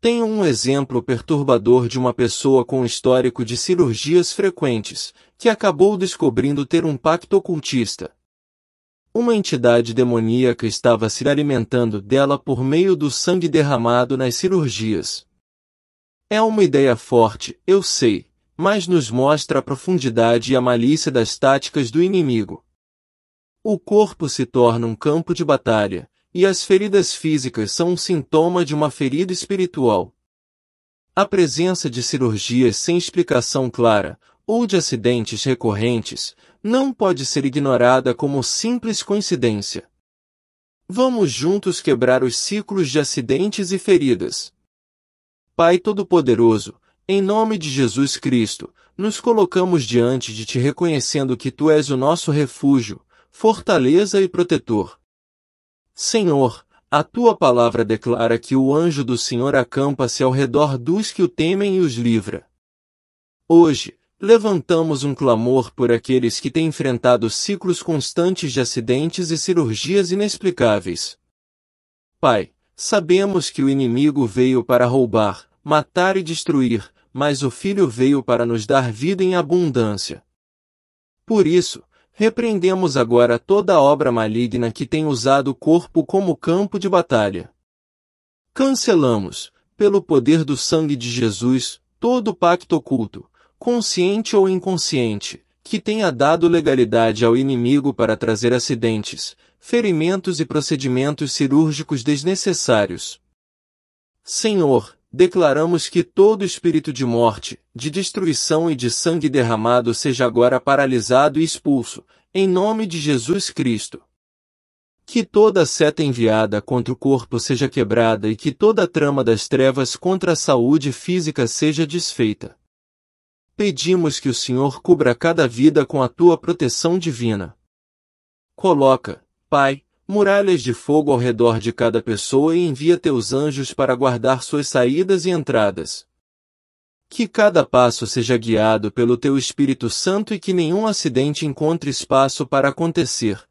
Tenho um exemplo perturbador de uma pessoa com histórico de cirurgias frequentes, que acabou descobrindo ter um pacto ocultista. Uma entidade demoníaca estava se alimentando dela por meio do sangue derramado nas cirurgias. É uma ideia forte, eu sei, mas nos mostra a profundidade e a malícia das táticas do inimigo. O corpo se torna um campo de batalha, e as feridas físicas são um sintoma de uma ferida espiritual. A presença de cirurgias sem explicação clara, ou de acidentes recorrentes, não pode ser ignorada como simples coincidência. Vamos juntos quebrar os ciclos de acidentes e feridas. Pai Todo-Poderoso, em nome de Jesus Cristo, nos colocamos diante de Ti reconhecendo que Tu és o nosso refúgio, fortaleza e protetor. Senhor, a Tua palavra declara que o anjo do Senhor acampa-se ao redor dos que o temem e os livra. Hoje, levantamos um clamor por aqueles que têm enfrentado ciclos constantes de acidentes e cirurgias inexplicáveis. Pai, sabemos que o inimigo veio para roubar, matar e destruir, mas o Filho veio para nos dar vida em abundância. Por isso, repreendemos agora toda obra maligna que tem usado o corpo como campo de batalha. Cancelamos, pelo poder do sangue de Jesus, todo pacto oculto, consciente ou inconsciente, que tenha dado legalidade ao inimigo para trazer acidentes, ferimentos e procedimentos cirúrgicos desnecessários. Senhor, declaramos que todo espírito de morte, de destruição e de sangue derramado seja agora paralisado e expulso, em nome de Jesus Cristo. Que toda seta enviada contra o corpo seja quebrada e que toda trama das trevas contra a saúde física seja desfeita. Pedimos que o Senhor cubra cada vida com a Tua proteção divina. Coloca, Pai, muralhas de fogo ao redor de cada pessoa e envia Teus anjos para guardar suas saídas e entradas. Que cada passo seja guiado pelo Teu Espírito Santo e que nenhum acidente encontre espaço para acontecer.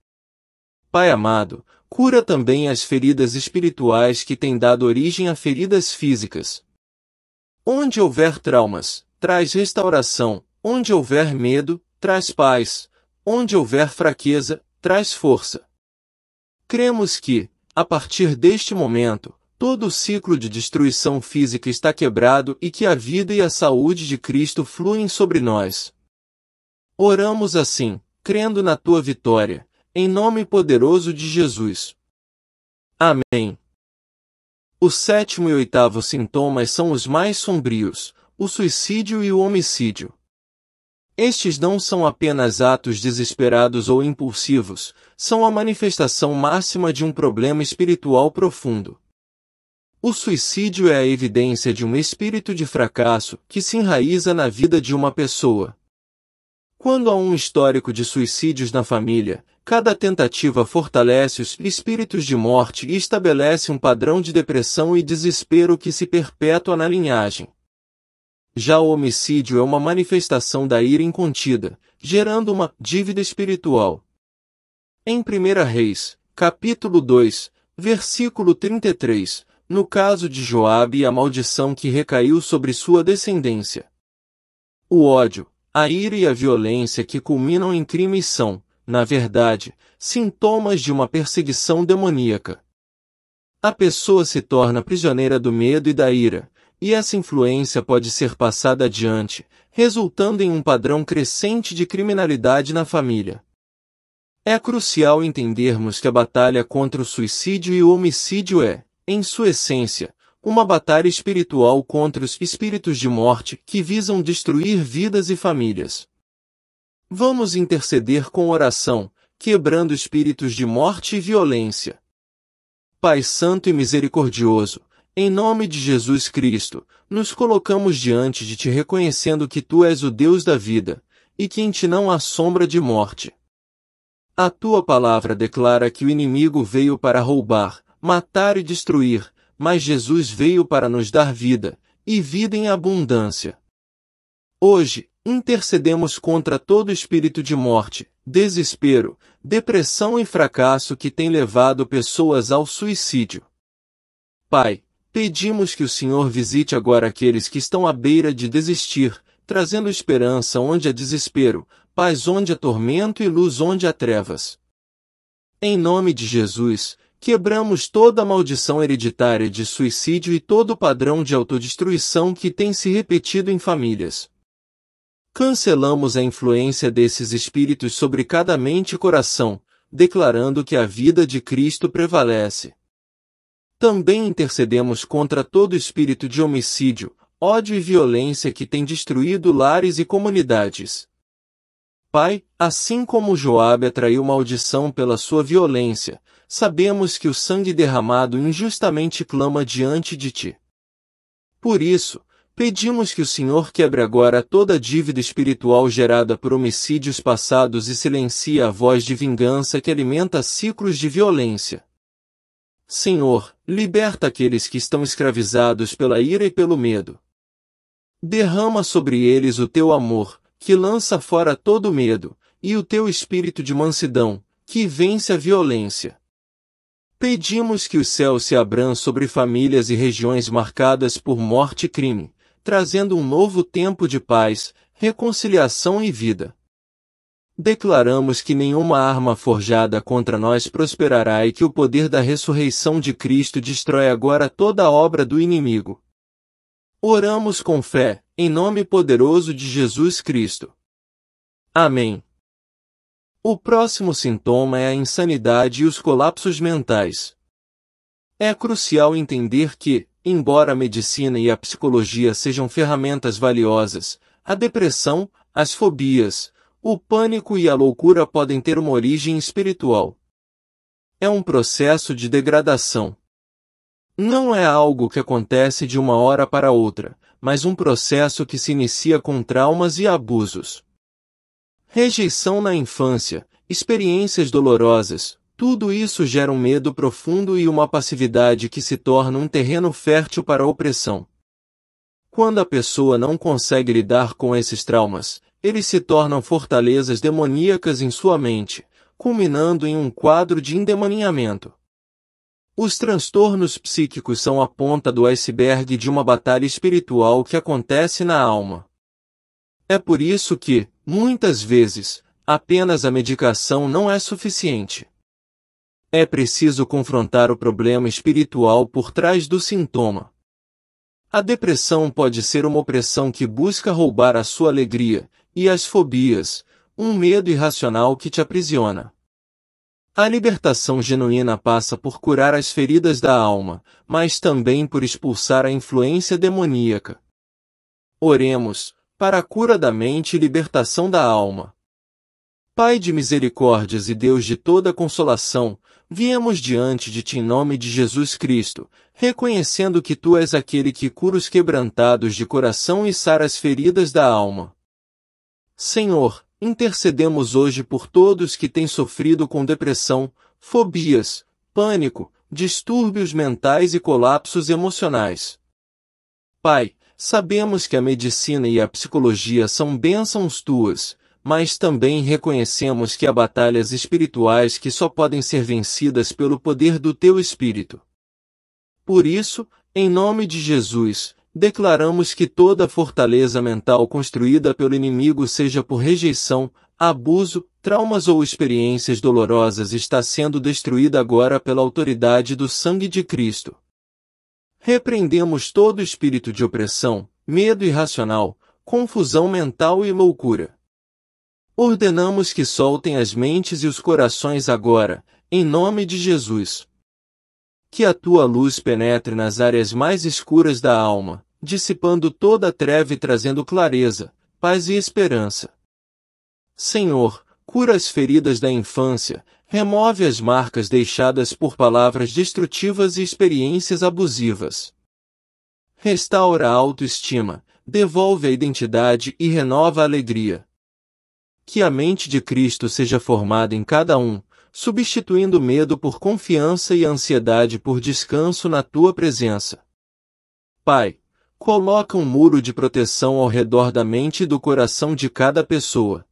Pai amado, cura também as feridas espirituais que têm dado origem a feridas físicas. Onde houver traumas, traz restauração. Onde houver medo, traz paz. Onde houver fraqueza, traz força. Cremos que, a partir deste momento, todo o ciclo de destruição física está quebrado e que a vida e a saúde de Cristo fluem sobre nós. Oramos assim, crendo na tua vitória, em nome poderoso de Jesus. Amém. O sétimo e oitavo sintomas são os mais sombrios, o suicídio e o homicídio. Estes não são apenas atos desesperados ou impulsivos, são a manifestação máxima de um problema espiritual profundo. O suicídio é a evidência de um espírito de fracasso que se enraiza na vida de uma pessoa. Quando há um histórico de suicídios na família, cada tentativa fortalece os espíritos de morte e estabelece um padrão de depressão e desespero que se perpetua na linhagem. Já o homicídio é uma manifestação da ira incontida, gerando uma dívida espiritual. Em 1 Reis, capítulo 2, versículo 33, no caso de Joabe e a maldição que recaiu sobre sua descendência. O ódio, a ira e a violência que culminam em crimes são, na verdade, sintomas de uma perseguição demoníaca. A pessoa se torna prisioneira do medo e da ira, e essa influência pode ser passada adiante, resultando em um padrão crescente de criminalidade na família. É crucial entendermos que a batalha contra o suicídio e o homicídio é, em sua essência, uma batalha espiritual contra os espíritos de morte que visam destruir vidas e famílias. Vamos interceder com oração, quebrando espíritos de morte e violência. Pai Santo e Misericordioso, em nome de Jesus Cristo, nos colocamos diante de Ti reconhecendo que Tu és o Deus da vida, e que em Ti não há sombra de morte. A Tua palavra declara que o inimigo veio para roubar, matar e destruir, mas Jesus veio para nos dar vida, e vida em abundância. Hoje, intercedemos contra todo espírito de morte, desespero, depressão e fracasso que tem levado pessoas ao suicídio. Pai, pedimos que o Senhor visite agora aqueles que estão à beira de desistir, trazendo esperança onde há desespero, paz onde há tormento e luz onde há trevas. Em nome de Jesus, quebramos toda a maldição hereditária de suicídio e todo o padrão de autodestruição que tem se repetido em famílias. Cancelamos a influência desses espíritos sobre cada mente e coração, declarando que a vida de Cristo prevalece. Também intercedemos contra todo espírito de homicídio, ódio e violência que tem destruído lares e comunidades. Pai, assim como Joabe atraiu maldição pela sua violência, sabemos que o sangue derramado injustamente clama diante de Ti. Por isso, pedimos que o Senhor quebre agora toda a dívida espiritual gerada por homicídios passados e silencie a voz de vingança que alimenta ciclos de violência. Senhor, liberta aqueles que estão escravizados pela ira e pelo medo. Derrama sobre eles o Teu amor, que lança fora todo medo, e o Teu espírito de mansidão, que vence a violência. Pedimos que os céus se abram sobre famílias e regiões marcadas por morte e crime, trazendo um novo tempo de paz, reconciliação e vida. Declaramos que nenhuma arma forjada contra nós prosperará e que o poder da ressurreição de Cristo destrói agora toda a obra do inimigo. Oramos com fé, em nome poderoso de Jesus Cristo. Amém. O próximo sintoma é a insanidade e os colapsos mentais. É crucial entender que, embora a medicina e a psicologia sejam ferramentas valiosas, a depressão, as fobias, o pânico e a loucura podem ter uma origem espiritual. É um processo de degradação. Não é algo que acontece de uma hora para outra, mas um processo que se inicia com traumas e abusos. Rejeição na infância, experiências dolorosas, tudo isso gera um medo profundo e uma passividade que se torna um terreno fértil para a opressão. Quando a pessoa não consegue lidar com esses traumas, eles se tornam fortalezas demoníacas em sua mente, culminando em um quadro de endemoniamento. Os transtornos psíquicos são a ponta do iceberg de uma batalha espiritual que acontece na alma. É por isso que, muitas vezes, apenas a medicação não é suficiente. É preciso confrontar o problema espiritual por trás do sintoma. A depressão pode ser uma opressão que busca roubar a sua alegria, e as fobias, um medo irracional que te aprisiona. A libertação genuína passa por curar as feridas da alma, mas também por expulsar a influência demoníaca. Oremos, para a cura da mente e libertação da alma. Pai de misericórdias e Deus de toda consolação, viemos diante de Ti em nome de Jesus Cristo, reconhecendo que Tu és aquele que cura os quebrantados de coração e sara as feridas da alma. Senhor, intercedemos hoje por todos que têm sofrido com depressão, fobias, pânico, distúrbios mentais e colapsos emocionais. Pai, sabemos que a medicina e a psicologia são bênçãos Tuas, mas também reconhecemos que há batalhas espirituais que só podem ser vencidas pelo poder do Teu Espírito. Por isso, em nome de Jesus, declaramos que toda fortaleza mental construída pelo inimigo, seja por rejeição, abuso, traumas ou experiências dolorosas, está sendo destruída agora pela autoridade do sangue de Cristo. Repreendemos todo espírito de opressão, medo irracional, confusão mental e loucura. Ordenamos que soltem as mentes e os corações agora, em nome de Jesus. Que a Tua luz penetre nas áreas mais escuras da alma, dissipando toda a treva e trazendo clareza, paz e esperança. Senhor, cura as feridas da infância, remove as marcas deixadas por palavras destrutivas e experiências abusivas. Restaura a autoestima, devolve a identidade e renova a alegria. Que a mente de Cristo seja formada em cada um, substituindo o medo por confiança e a ansiedade por descanso na Tua presença. Pai, coloca um muro de proteção ao redor da mente e do coração de cada pessoa.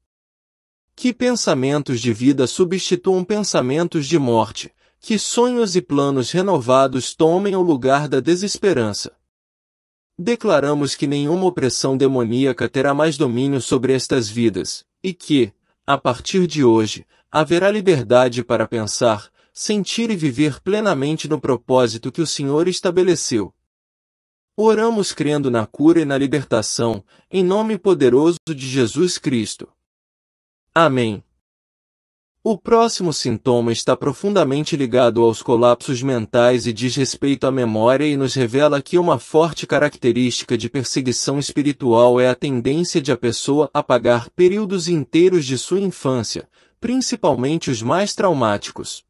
Que pensamentos de vida substituam pensamentos de morte, que sonhos e planos renovados tomem o lugar da desesperança. Declaramos que nenhuma opressão demoníaca terá mais domínio sobre estas vidas, e que, a partir de hoje, haverá liberdade para pensar, sentir e viver plenamente no propósito que o Senhor estabeleceu. Oramos crendo na cura e na libertação, em nome poderoso de Jesus Cristo. Amém. O próximo sintoma está profundamente ligado aos colapsos mentais e diz respeito à memória e nos revela que uma forte característica de perseguição espiritual é a tendência de a pessoa apagar períodos inteiros de sua infância, principalmente os mais traumáticos.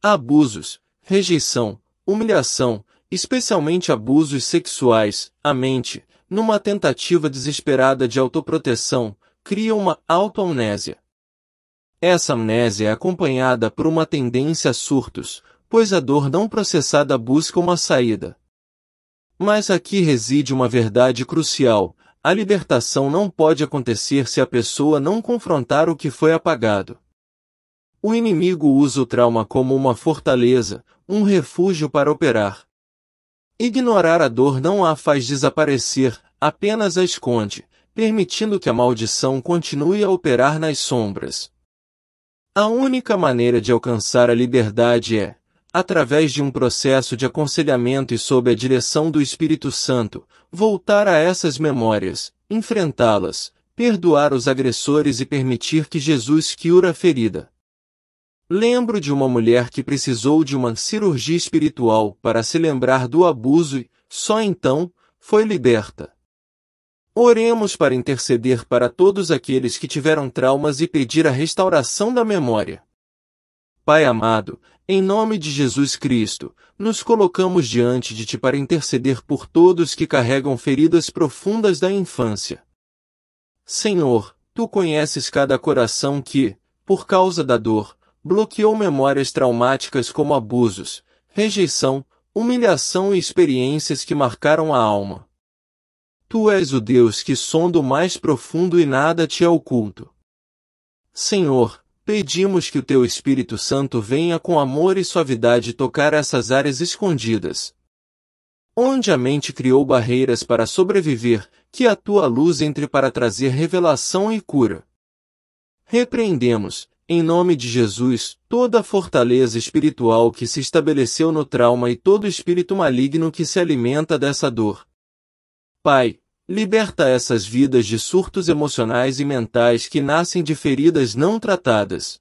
Abusos, rejeição, humilhação, especialmente abusos sexuais, a mente, numa tentativa desesperada de autoproteção, cria uma autoamnésia. Essa amnésia é acompanhada por uma tendência a surtos, pois a dor não processada busca uma saída. Mas aqui reside uma verdade crucial: a libertação não pode acontecer se a pessoa não confrontar o que foi apagado. O inimigo usa o trauma como uma fortaleza, um refúgio para operar. Ignorar a dor não a faz desaparecer, apenas a esconde, permitindo que a maldição continue a operar nas sombras. A única maneira de alcançar a liberdade é, através de um processo de aconselhamento e sob a direção do Espírito Santo, voltar a essas memórias, enfrentá-las, perdoar os agressores e permitir que Jesus cure a ferida. Lembro de uma mulher que precisou de uma cirurgia espiritual para se lembrar do abuso e, só então, foi liberta. Oremos para interceder para todos aqueles que tiveram traumas e pedir a restauração da memória. Pai amado, em nome de Jesus Cristo, nos colocamos diante de Ti para interceder por todos que carregam feridas profundas da infância. Senhor, Tu conheces cada coração que, por causa da dor, bloqueou memórias traumáticas como abusos, rejeição, humilhação e experiências que marcaram a alma. Tu és o Deus que sonda o mais profundo e nada te é oculto. Senhor, pedimos que o Teu Espírito Santo venha com amor e suavidade tocar essas áreas escondidas, onde a mente criou barreiras para sobreviver, que a Tua luz entre para trazer revelação e cura. Repreendemos, em nome de Jesus, toda a fortaleza espiritual que se estabeleceu no trauma e todo espírito maligno que se alimenta dessa dor. Pai, liberta essas vidas de surtos emocionais e mentais que nascem de feridas não tratadas.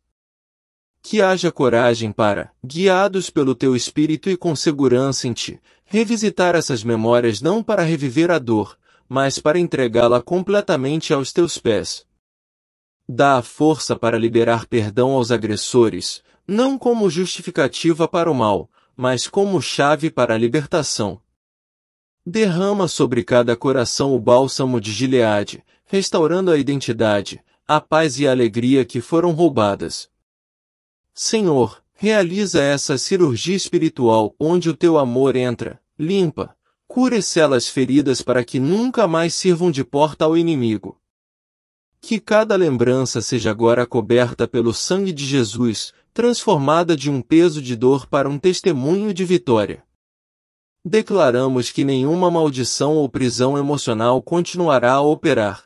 Que haja coragem para, guiados pelo Teu Espírito e com segurança em Ti, revisitar essas memórias não para reviver a dor, mas para entregá-la completamente aos Teus pés. Dá a força para liberar perdão aos agressores, não como justificativa para o mal, mas como chave para a libertação. Derrama sobre cada coração o bálsamo de Gileade, restaurando a identidade, a paz e a alegria que foram roubadas. Senhor, realiza essa cirurgia espiritual onde o Teu amor entra, limpa, cura e sela as feridas para que nunca mais sirvam de porta ao inimigo. Que cada lembrança seja agora coberta pelo sangue de Jesus, transformada de um peso de dor para um testemunho de vitória. Declaramos que nenhuma maldição ou prisão emocional continuará a operar.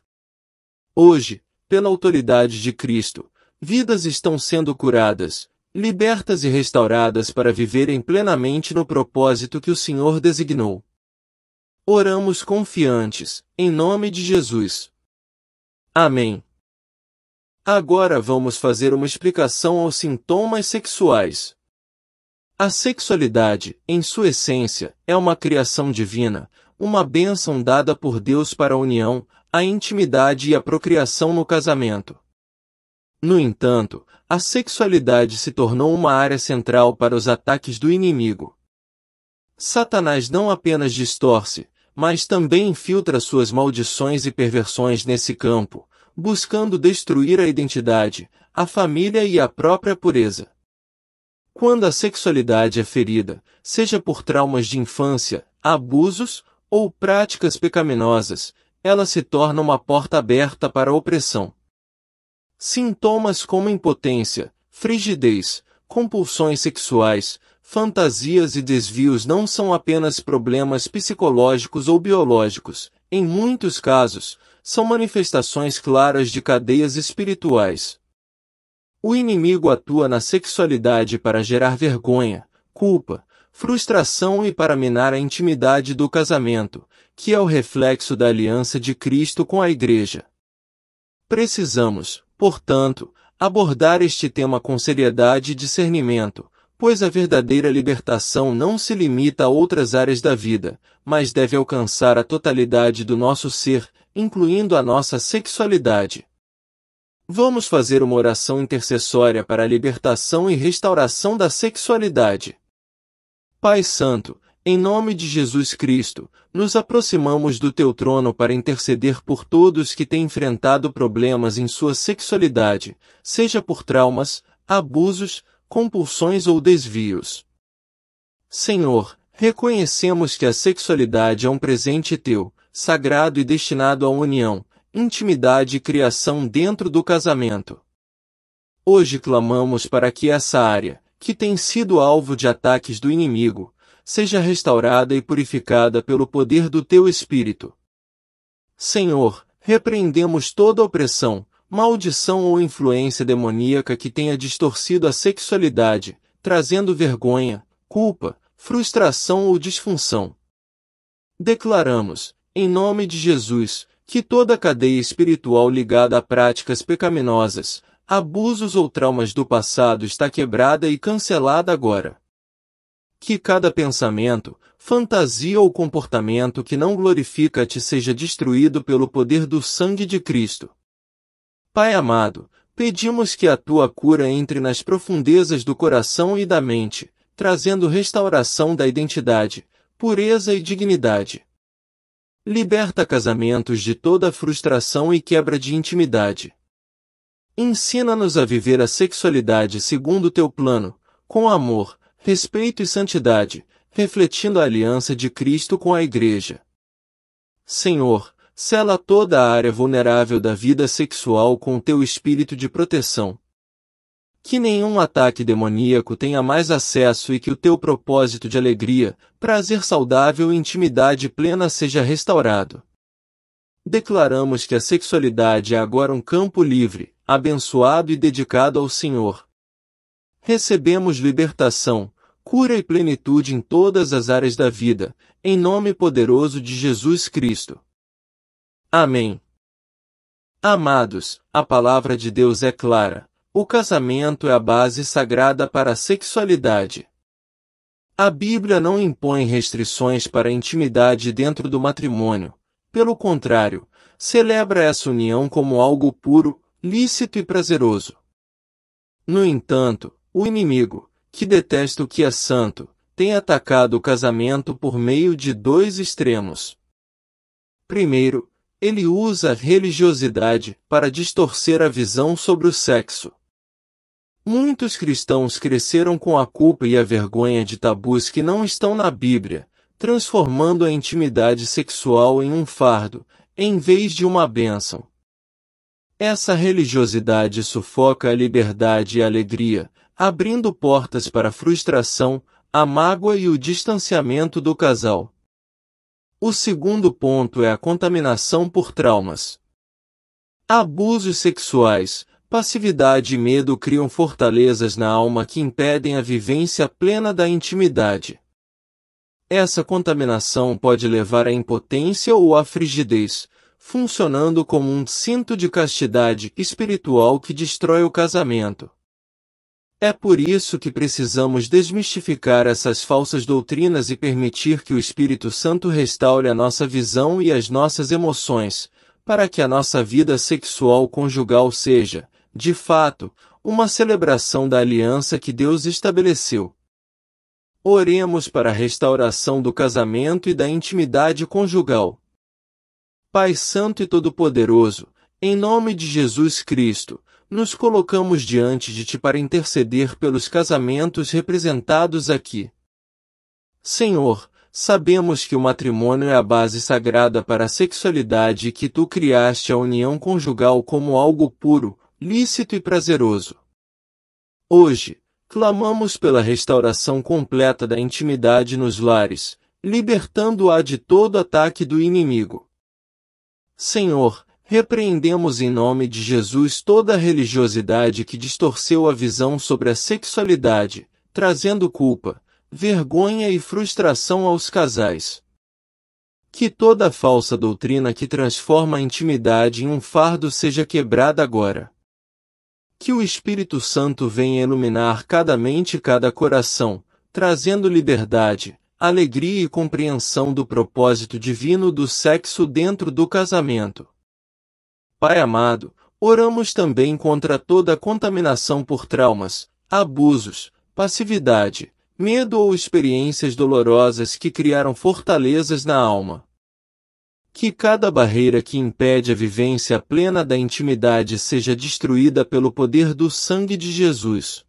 Hoje, pela autoridade de Cristo, vidas estão sendo curadas, libertas e restauradas para viverem plenamente no propósito que o Senhor designou. Oramos confiantes, em nome de Jesus. Amém. Agora vamos fazer uma explicação aos sintomas sexuais. A sexualidade, em sua essência, é uma criação divina, uma bênção dada por Deus para a união, a intimidade e a procriação no casamento. No entanto, a sexualidade se tornou uma área central para os ataques do inimigo. Satanás não apenas distorce, mas também infiltra suas maldições e perversões nesse campo, buscando destruir a identidade, a família e a própria pureza. Quando a sexualidade é ferida, seja por traumas de infância, abusos ou práticas pecaminosas, ela se torna uma porta aberta para a opressão. Sintomas como impotência, frigidez, compulsões sexuais, fantasias e desvios não são apenas problemas psicológicos ou biológicos, em muitos casos, são manifestações claras de cadeias espirituais. O inimigo atua na sexualidade para gerar vergonha, culpa, frustração e para minar a intimidade do casamento, que é o reflexo da aliança de Cristo com a Igreja. Precisamos, portanto, abordar este tema com seriedade e discernimento, pois a verdadeira libertação não se limita a outras áreas da vida, mas deve alcançar a totalidade do nosso ser, incluindo a nossa sexualidade. Vamos fazer uma oração intercessória para a libertação e restauração da sexualidade. Pai Santo, em nome de Jesus Cristo, nos aproximamos do Teu trono para interceder por todos que têm enfrentado problemas em sua sexualidade, seja por traumas, abusos, compulsões ou desvios. Senhor, reconhecemos que a sexualidade é um presente Teu, sagrado e destinado à união, intimidade e criação dentro do casamento. Hoje clamamos para que essa área, que tem sido alvo de ataques do inimigo, seja restaurada e purificada pelo poder do Teu Espírito. Senhor, repreendemos toda opressão, maldição ou influência demoníaca que tenha distorcido a sexualidade, trazendo vergonha, culpa, frustração ou disfunção. Declaramos, em nome de Jesus, que toda cadeia espiritual ligada a práticas pecaminosas, abusos ou traumas do passado está quebrada e cancelada agora. Que cada pensamento, fantasia ou comportamento que não glorifica a Ti seja destruído pelo poder do sangue de Cristo. Pai amado, pedimos que a Tua cura entre nas profundezas do coração e da mente, trazendo restauração da identidade, pureza e dignidade. Liberta casamentos de toda frustração e quebra de intimidade. Ensina-nos a viver a sexualidade segundo o Teu plano, com amor, respeito e santidade, refletindo a aliança de Cristo com a Igreja. Senhor, sela toda a área vulnerável da vida sexual com o Teu espírito de proteção. Que nenhum ataque demoníaco tenha mais acesso e que o teu propósito de alegria, prazer saudável e intimidade plena seja restaurado. Declaramos que a sexualidade é agora um campo livre, abençoado e dedicado ao Senhor. Recebemos libertação, cura e plenitude em todas as áreas da vida, em nome poderoso de Jesus Cristo. Amém. Amados, a palavra de Deus é clara. O casamento é a base sagrada para a sexualidade. A Bíblia não impõe restrições para a intimidade dentro do matrimônio. Pelo contrário, celebra essa união como algo puro, lícito e prazeroso. No entanto, o inimigo, que detesta o que é santo, tem atacado o casamento por meio de dois extremos. Primeiro, ele usa a religiosidade para distorcer a visão sobre o sexo. Muitos cristãos cresceram com a culpa e a vergonha de tabus que não estão na Bíblia, transformando a intimidade sexual em um fardo, em vez de uma bênção. Essa religiosidade sufoca a liberdade e a alegria, abrindo portas para a frustração, a mágoa e o distanciamento do casal. O segundo ponto é a contaminação por traumas. Abusos sexuais, passividade e medo criam fortalezas na alma que impedem a vivência plena da intimidade. Essa contaminação pode levar à impotência ou à frigidez, funcionando como um cinto de castidade espiritual que destrói o casamento. É por isso que precisamos desmistificar essas falsas doutrinas e permitir que o Espírito Santo restaure a nossa visão e as nossas emoções, para que a nossa vida sexual conjugal seja, de fato, uma celebração da aliança que Deus estabeleceu. Oremos para a restauração do casamento e da intimidade conjugal. Pai Santo e Todo-Poderoso, em nome de Jesus Cristo, nos colocamos diante de Ti para interceder pelos casamentos representados aqui. Senhor, sabemos que o matrimônio é a base sagrada para a sexualidade e que Tu criaste a união conjugal como algo puro, lícito e prazeroso. Hoje, clamamos pela restauração completa da intimidade nos lares, libertando-a de todo ataque do inimigo. Senhor, repreendemos em nome de Jesus toda a religiosidade que distorceu a visão sobre a sexualidade, trazendo culpa, vergonha e frustração aos casais. Que toda falsa doutrina que transforma a intimidade em um fardo seja quebrada agora. Que o Espírito Santo venha iluminar cada mente e cada coração, trazendo liberdade, alegria e compreensão do propósito divino do sexo dentro do casamento. Pai amado, oramos também contra toda contaminação por traumas, abusos, passividade, medo ou experiências dolorosas que criaram fortalezas na alma. Que cada barreira que impede a vivência plena da intimidade seja destruída pelo poder do sangue de Jesus.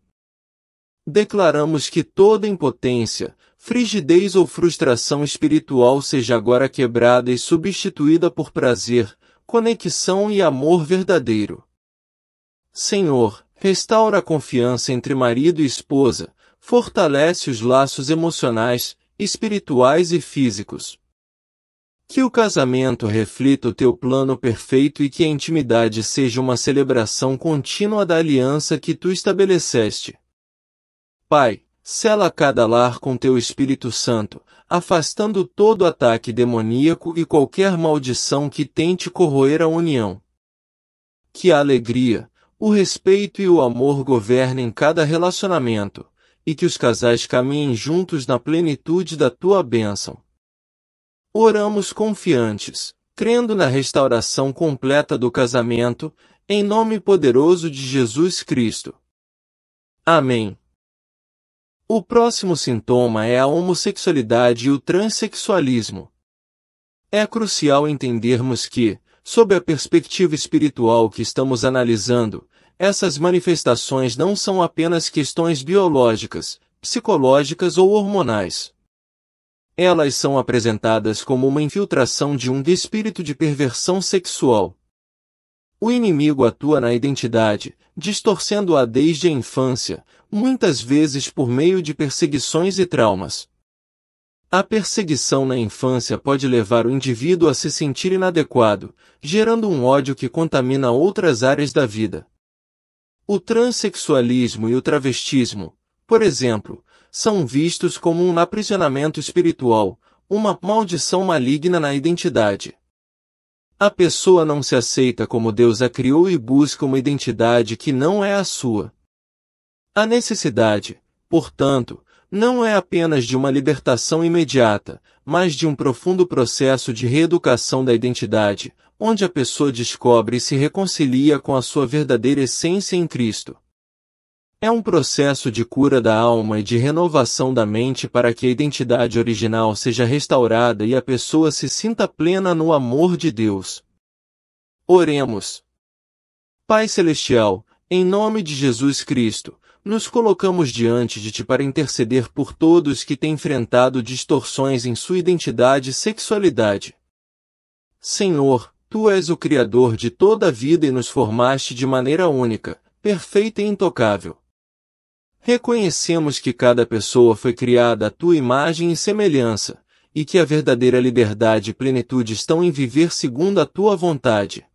Declaramos que toda impotência, frigidez ou frustração espiritual seja agora quebrada e substituída por prazer, conexão e amor verdadeiro. Senhor, restaura a confiança entre marido e esposa, fortalece os laços emocionais, espirituais e físicos. Que o casamento reflita o Teu plano perfeito e que a intimidade seja uma celebração contínua da aliança que Tu estabeleceste. Pai, sela cada lar com Teu Espírito Santo, afastando todo ataque demoníaco e qualquer maldição que tente corroer a união. Que a alegria, o respeito e o amor governem cada relacionamento, e que os casais caminhem juntos na plenitude da Tua bênção. Oramos confiantes, crendo na restauração completa do casamento, em nome poderoso de Jesus Cristo. Amém. O próximo sintoma é a homossexualidade e o transexualismo. É crucial entendermos que, sob a perspectiva espiritual que estamos analisando, essas manifestações não são apenas questões biológicas, psicológicas ou hormonais. Elas são apresentadas como uma infiltração de um espírito de perversão sexual. O inimigo atua na identidade, distorcendo-a desde a infância, muitas vezes por meio de perseguições e traumas. A perseguição na infância pode levar o indivíduo a se sentir inadequado, gerando um ódio que contamina outras áreas da vida. O transexualismo e o travestismo, por exemplo, são vistos como um aprisionamento espiritual, uma maldição maligna na identidade. A pessoa não se aceita como Deus a criou e busca uma identidade que não é a sua. A necessidade, portanto, não é apenas de uma libertação imediata, mas de um profundo processo de reeducação da identidade, onde a pessoa descobre e se reconcilia com a sua verdadeira essência em Cristo. É um processo de cura da alma e de renovação da mente para que a identidade original seja restaurada e a pessoa se sinta plena no amor de Deus. Oremos. Pai Celestial, em nome de Jesus Cristo, nos colocamos diante de Ti para interceder por todos que têm enfrentado distorções em sua identidade e sexualidade. Senhor, Tu és o Criador de toda a vida e nos formaste de maneira única, perfeita e intocável. Reconhecemos que cada pessoa foi criada à Tua imagem e semelhança, e que a verdadeira liberdade e plenitude estão em viver segundo a Tua vontade.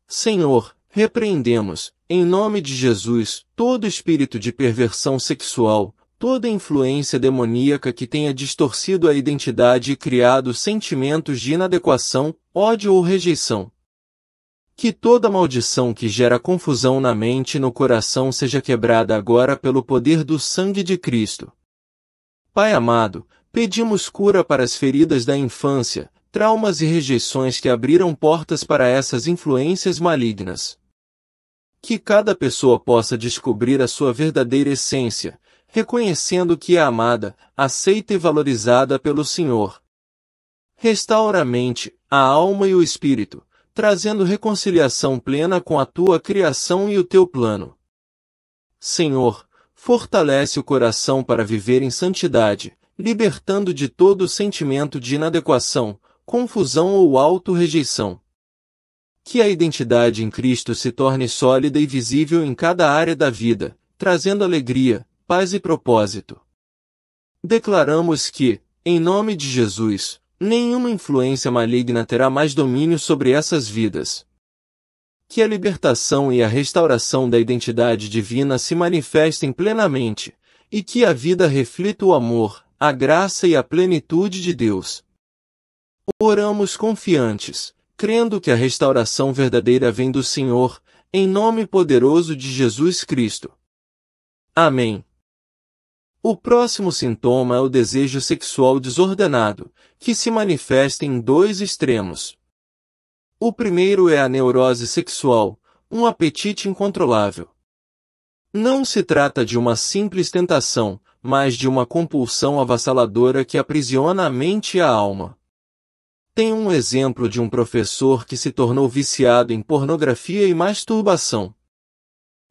Senhor, repreendemos, em nome de Jesus, todo espírito de perversão sexual, toda influência demoníaca que tenha distorcido a identidade e criado sentimentos de inadequação, ódio ou rejeição. Que toda maldição que gera confusão na mente e no coração seja quebrada agora pelo poder do sangue de Cristo. Pai amado, pedimos cura para as feridas da infância, traumas e rejeições que abriram portas para essas influências malignas. Que cada pessoa possa descobrir a sua verdadeira essência, reconhecendo que é amada, aceita e valorizada pelo Senhor. Restaura a mente, a alma e o espírito, trazendo reconciliação plena com a Tua criação e o Teu plano. Senhor, fortalece o coração para viver em santidade, libertando de todo sentimento de inadequação, confusão ou auto-rejeição. Que a identidade em Cristo se torne sólida e visível em cada área da vida, trazendo alegria, paz e propósito. Declaramos que, em nome de Jesus, nenhuma influência maligna terá mais domínio sobre essas vidas. Que a libertação e a restauração da identidade divina se manifestem plenamente, e que a vida reflita o amor, a graça e a plenitude de Deus. Oramos confiantes, crendo que a restauração verdadeira vem do Senhor, em nome poderoso de Jesus Cristo. Amém. O próximo sintoma é o desejo sexual desordenado, que se manifesta em dois extremos. O primeiro é a neurose sexual, um apetite incontrolável. Não se trata de uma simples tentação, mas de uma compulsão avassaladora que aprisiona a mente e a alma. Tem um exemplo de um professor que se tornou viciado em pornografia e masturbação.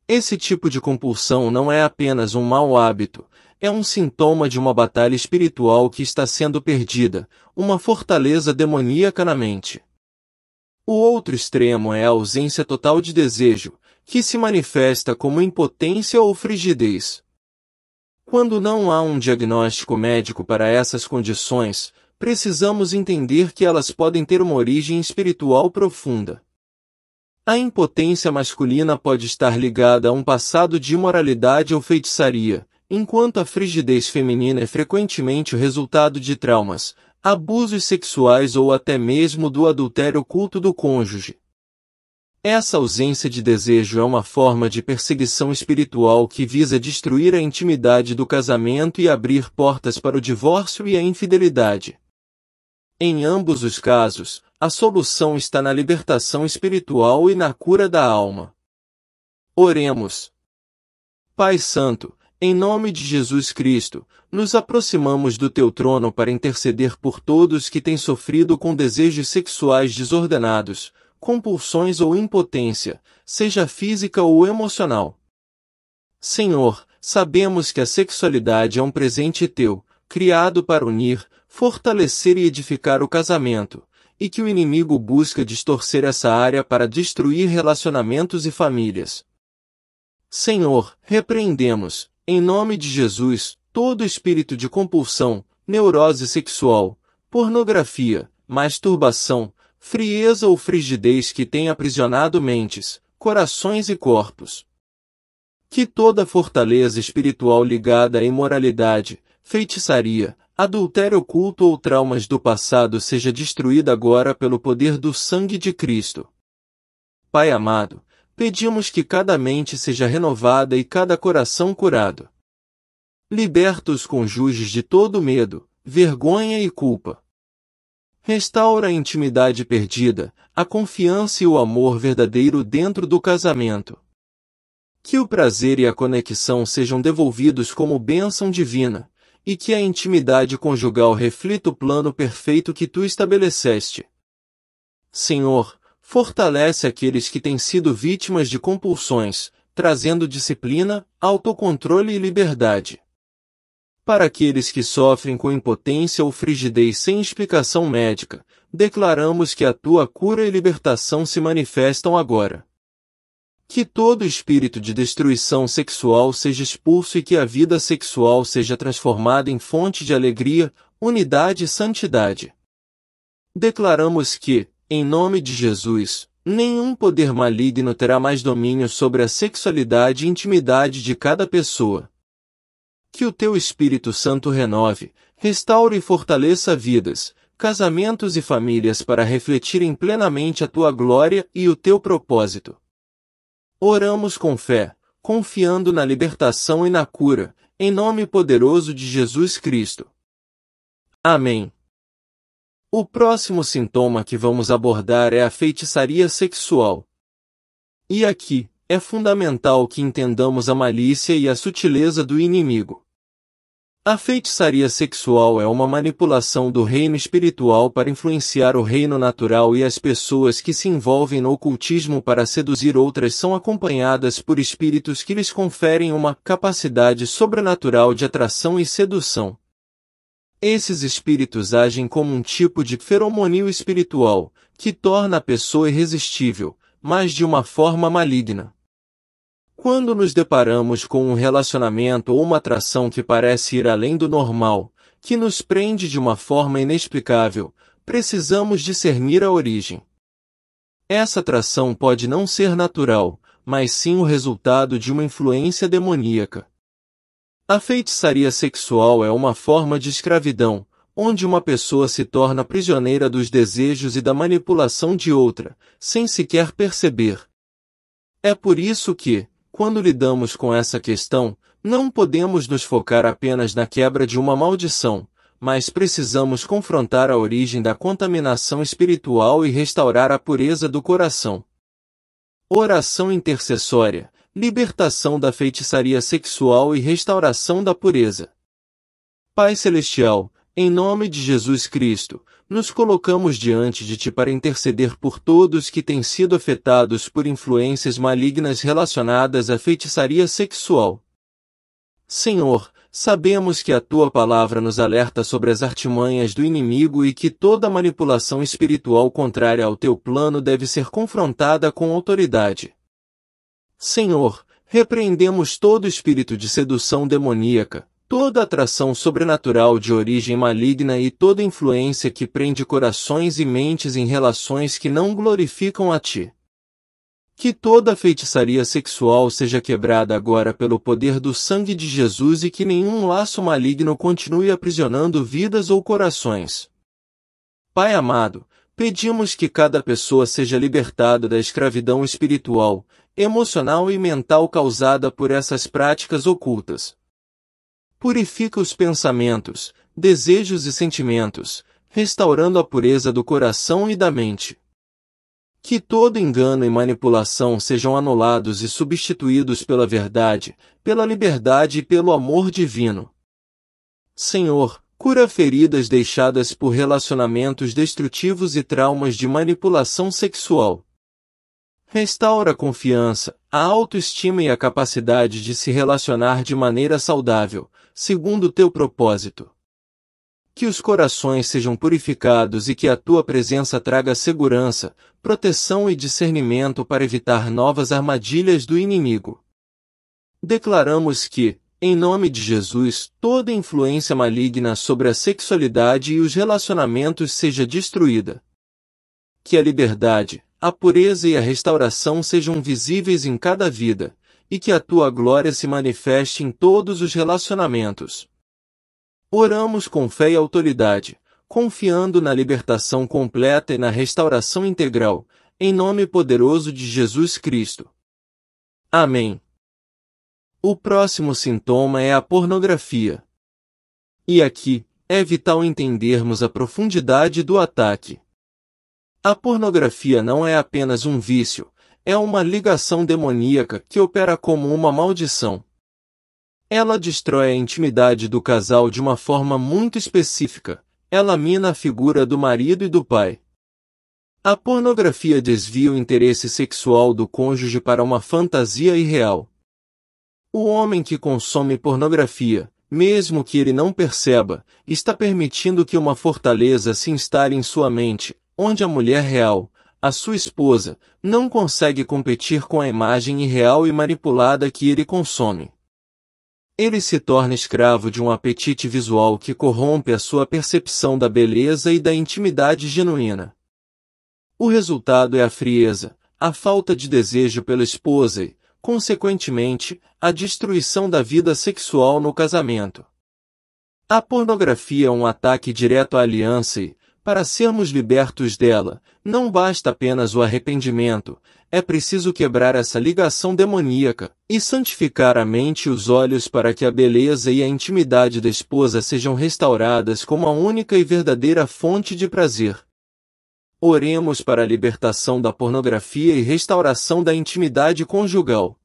Esse tipo de compulsão não é apenas um mau hábito, é um sintoma de uma batalha espiritual que está sendo perdida, uma fortaleza demoníaca na mente. O outro extremo é a ausência total de desejo, que se manifesta como impotência ou frigidez. Quando não há um diagnóstico médico para essas condições, precisamos entender que elas podem ter uma origem espiritual profunda. A impotência masculina pode estar ligada a um passado de imoralidade ou feitiçaria, enquanto a frigidez feminina é frequentemente o resultado de traumas, abusos sexuais ou até mesmo do adultério oculto do cônjuge. Essa ausência de desejo é uma forma de perseguição espiritual que visa destruir a intimidade do casamento e abrir portas para o divórcio e a infidelidade. Em ambos os casos, a solução está na libertação espiritual e na cura da alma. Oremos. Pai Santo, em nome de Jesus Cristo, nos aproximamos do Teu trono para interceder por todos que têm sofrido com desejos sexuais desordenados, compulsões ou impotência, seja física ou emocional. Senhor, sabemos que a sexualidade é um presente Teu, criado para unir, fortalecer e edificar o casamento, e que o inimigo busca distorcer essa área para destruir relacionamentos e famílias. Senhor, repreendemos, em nome de Jesus, todo espírito de compulsão, neurose sexual, pornografia, masturbação, frieza ou frigidez que tem aprisionado mentes, corações e corpos. Que toda fortaleza espiritual ligada à imoralidade, feitiçaria, adultério oculto ou traumas do passado seja destruída agora pelo poder do sangue de Cristo. Pai amado, pedimos que cada mente seja renovada e cada coração curado. Liberta os cônjuges de todo medo, vergonha e culpa. Restaura a intimidade perdida, a confiança e o amor verdadeiro dentro do casamento. Que o prazer e a conexão sejam devolvidos como bênção divina, e que a intimidade conjugal reflita o plano perfeito que tu estabeleceste. Senhor, fortalece aqueles que têm sido vítimas de compulsões, trazendo disciplina, autocontrole e liberdade. Para aqueles que sofrem com impotência ou frigidez sem explicação médica, declaramos que a tua cura e libertação se manifestam agora. Que todo espírito de destruição sexual seja expulso e que a vida sexual seja transformada em fonte de alegria, unidade e santidade. Declaramos que, em nome de Jesus, nenhum poder maligno terá mais domínio sobre a sexualidade e intimidade de cada pessoa. Que o teu Espírito Santo renove, restaure e fortaleça vidas, casamentos e famílias para refletirem plenamente a tua glória e o teu propósito. Oramos com fé, confiando na libertação e na cura, em nome poderoso de Jesus Cristo. Amém. O próximo sintoma que vamos abordar é a feitiçaria sexual. E aqui, é fundamental que entendamos a malícia e a sutileza do inimigo. A feitiçaria sexual é uma manipulação do reino espiritual para influenciar o reino natural, e as pessoas que se envolvem no ocultismo para seduzir outras são acompanhadas por espíritos que lhes conferem uma capacidade sobrenatural de atração e sedução. Esses espíritos agem como um tipo de feromonio espiritual, que torna a pessoa irresistível, mas de uma forma maligna. Quando nos deparamos com um relacionamento ou uma atração que parece ir além do normal, que nos prende de uma forma inexplicável, precisamos discernir a origem. Essa atração pode não ser natural, mas sim o resultado de uma influência demoníaca. A feitiçaria sexual é uma forma de escravidão, onde uma pessoa se torna prisioneira dos desejos e da manipulação de outra, sem sequer perceber. É por isso que, quando lidamos com essa questão, não podemos nos focar apenas na quebra de uma maldição, mas precisamos confrontar a origem da contaminação espiritual e restaurar a pureza do coração. Oração intercessória, libertação da feitiçaria sexual e restauração da pureza. Pai Celestial, em nome de Jesus Cristo, nos colocamos diante de Ti para interceder por todos que têm sido afetados por influências malignas relacionadas à feitiçaria sexual. Senhor, sabemos que a Tua palavra nos alerta sobre as artimanhas do inimigo e que toda manipulação espiritual contrária ao Teu plano deve ser confrontada com autoridade. Senhor, repreendemos todo espírito de sedução demoníaca, toda atração sobrenatural de origem maligna e toda influência que prende corações e mentes em relações que não glorificam a Ti. Que toda feitiçaria sexual seja quebrada agora pelo poder do sangue de Jesus e que nenhum laço maligno continue aprisionando vidas ou corações. Pai amado, pedimos que cada pessoa seja libertada da escravidão espiritual, emocional e mental causada por essas práticas ocultas. Purifica os pensamentos, desejos e sentimentos, restaurando a pureza do coração e da mente. Que todo engano e manipulação sejam anulados e substituídos pela verdade, pela liberdade e pelo amor divino. Senhor, cura feridas deixadas por relacionamentos destrutivos e traumas de manipulação sexual. Restaura a confiança, a autoestima e a capacidade de se relacionar de maneira saudável, segundo o Teu propósito. Que os corações sejam purificados e que a tua presença traga segurança, proteção e discernimento para evitar novas armadilhas do inimigo. Declaramos que, em nome de Jesus, toda influência maligna sobre a sexualidade e os relacionamentos seja destruída. Que a liberdade, a pureza e a restauração sejam visíveis em cada vida, e que a tua glória se manifeste em todos os relacionamentos. Oramos com fé e autoridade, confiando na libertação completa e na restauração integral, em nome poderoso de Jesus Cristo. Amém. O próximo sintoma é a pornografia. E aqui, é vital entendermos a profundidade do ataque. A pornografia não é apenas um vício, é uma ligação demoníaca que opera como uma maldição. Ela destrói a intimidade do casal de uma forma muito específica, ela mina a figura do marido e do pai. A pornografia desvia o interesse sexual do cônjuge para uma fantasia irreal. O homem que consome pornografia, mesmo que ele não perceba, está permitindo que uma fortaleza se instale em sua mente, onde a mulher real, a sua esposa, não consegue competir com a imagem irreal e manipulada que ele consome. Ele se torna escravo de um apetite visual que corrompe a sua percepção da beleza e da intimidade genuína. O resultado é a frieza, a falta de desejo pela esposa e, consequentemente, a destruição da vida sexual no casamento. A pornografia é um ataque direto à aliança e, para sermos libertos dela, não basta apenas o arrependimento, é preciso quebrar essa ligação demoníaca e santificar a mente e os olhos para que a beleza e a intimidade da esposa sejam restauradas como a única e verdadeira fonte de prazer. Oremos para a libertação da pornografia e restauração da intimidade conjugal.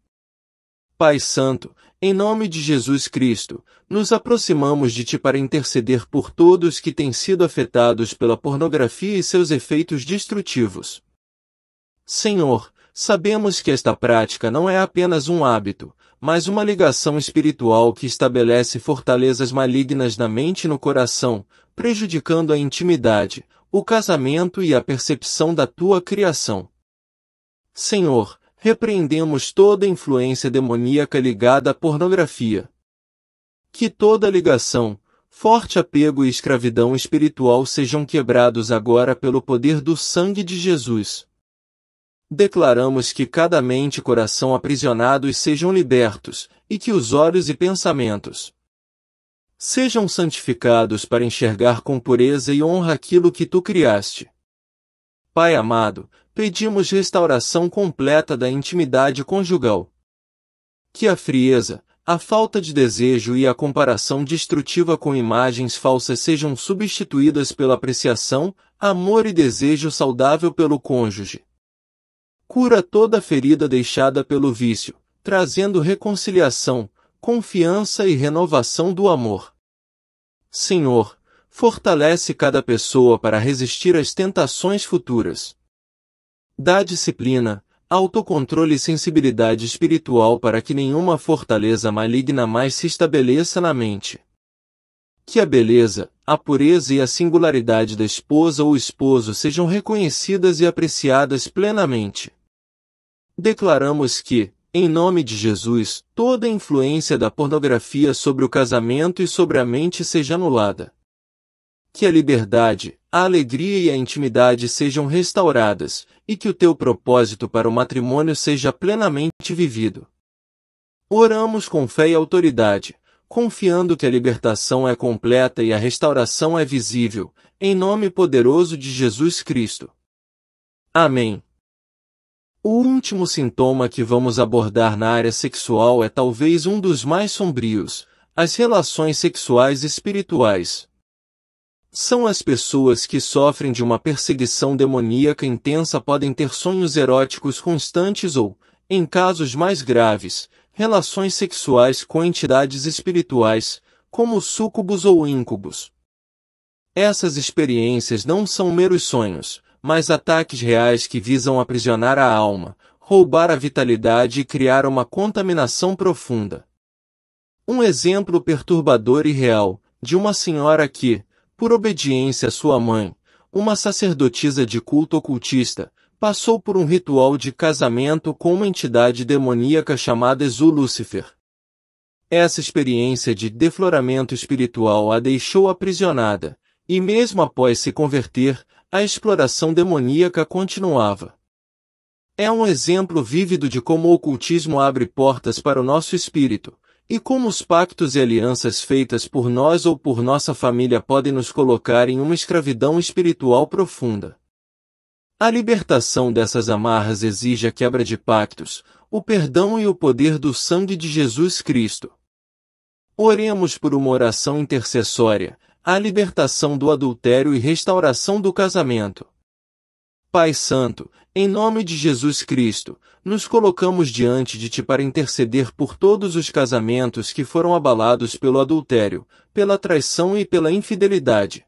Pai Santo, em nome de Jesus Cristo, nos aproximamos de Ti para interceder por todos que têm sido afetados pela pornografia e seus efeitos destrutivos. Senhor, sabemos que esta prática não é apenas um hábito, mas uma ligação espiritual que estabelece fortalezas malignas na mente e no coração, prejudicando a intimidade, o casamento e a percepção da Tua criação. Senhor, repreendemos toda influência demoníaca ligada à pornografia. Que toda ligação, forte apego e escravidão espiritual sejam quebrados agora pelo poder do sangue de Jesus. Declaramos que cada mente e coração aprisionados sejam libertos, e que os olhos e pensamentos sejam santificados para enxergar com pureza e honra aquilo que Tu criaste. Pai amado, pedimos restauração completa da intimidade conjugal. Que a frieza, a falta de desejo e a comparação destrutiva com imagens falsas sejam substituídas pela apreciação, amor e desejo saudável pelo cônjuge. Cura toda ferida deixada pelo vício, trazendo reconciliação, confiança e renovação do amor. Senhor, fortalece cada pessoa para resistir às tentações futuras. Dá disciplina, autocontrole e sensibilidade espiritual para que nenhuma fortaleza maligna mais se estabeleça na mente. Que a beleza, a pureza e a singularidade da esposa ou esposo sejam reconhecidas e apreciadas plenamente. Declaramos que, em nome de Jesus, toda influência da pornografia sobre o casamento e sobre a mente seja anulada. Que a liberdade, a alegria e a intimidade sejam restauradas, e que o Teu propósito para o matrimônio seja plenamente vivido. Oramos com fé e autoridade, confiando que a libertação é completa e a restauração é visível, em nome poderoso de Jesus Cristo. Amém. O último sintoma que vamos abordar na área sexual é talvez um dos mais sombrios: as relações sexuais espirituais. São as pessoas que sofrem de uma perseguição demoníaca intensa podem ter sonhos eróticos constantes ou, em casos mais graves, relações sexuais com entidades espirituais, como súcubos ou íncubos. Essas experiências não são meros sonhos, mas ataques reais que visam aprisionar a alma, roubar a vitalidade e criar uma contaminação profunda. Um exemplo perturbador e real, de uma senhora que, por obediência à sua mãe, uma sacerdotisa de culto ocultista, passou por um ritual de casamento com uma entidade demoníaca chamada Lúcifer. Essa experiência de defloramento espiritual a deixou aprisionada, e mesmo após se converter, a exploração demoníaca continuava. É um exemplo vívido de como o ocultismo abre portas para o nosso espírito, e como os pactos e alianças feitas por nós ou por nossa família podem nos colocar em uma escravidão espiritual profunda. A libertação dessas amarras exige a quebra de pactos, o perdão e o poder do sangue de Jesus Cristo. Oremos por uma oração intercessória, a libertação do adultério e restauração do casamento. Pai Santo, em nome de Jesus Cristo, nos colocamos diante de Ti para interceder por todos os casamentos que foram abalados pelo adultério, pela traição e pela infidelidade.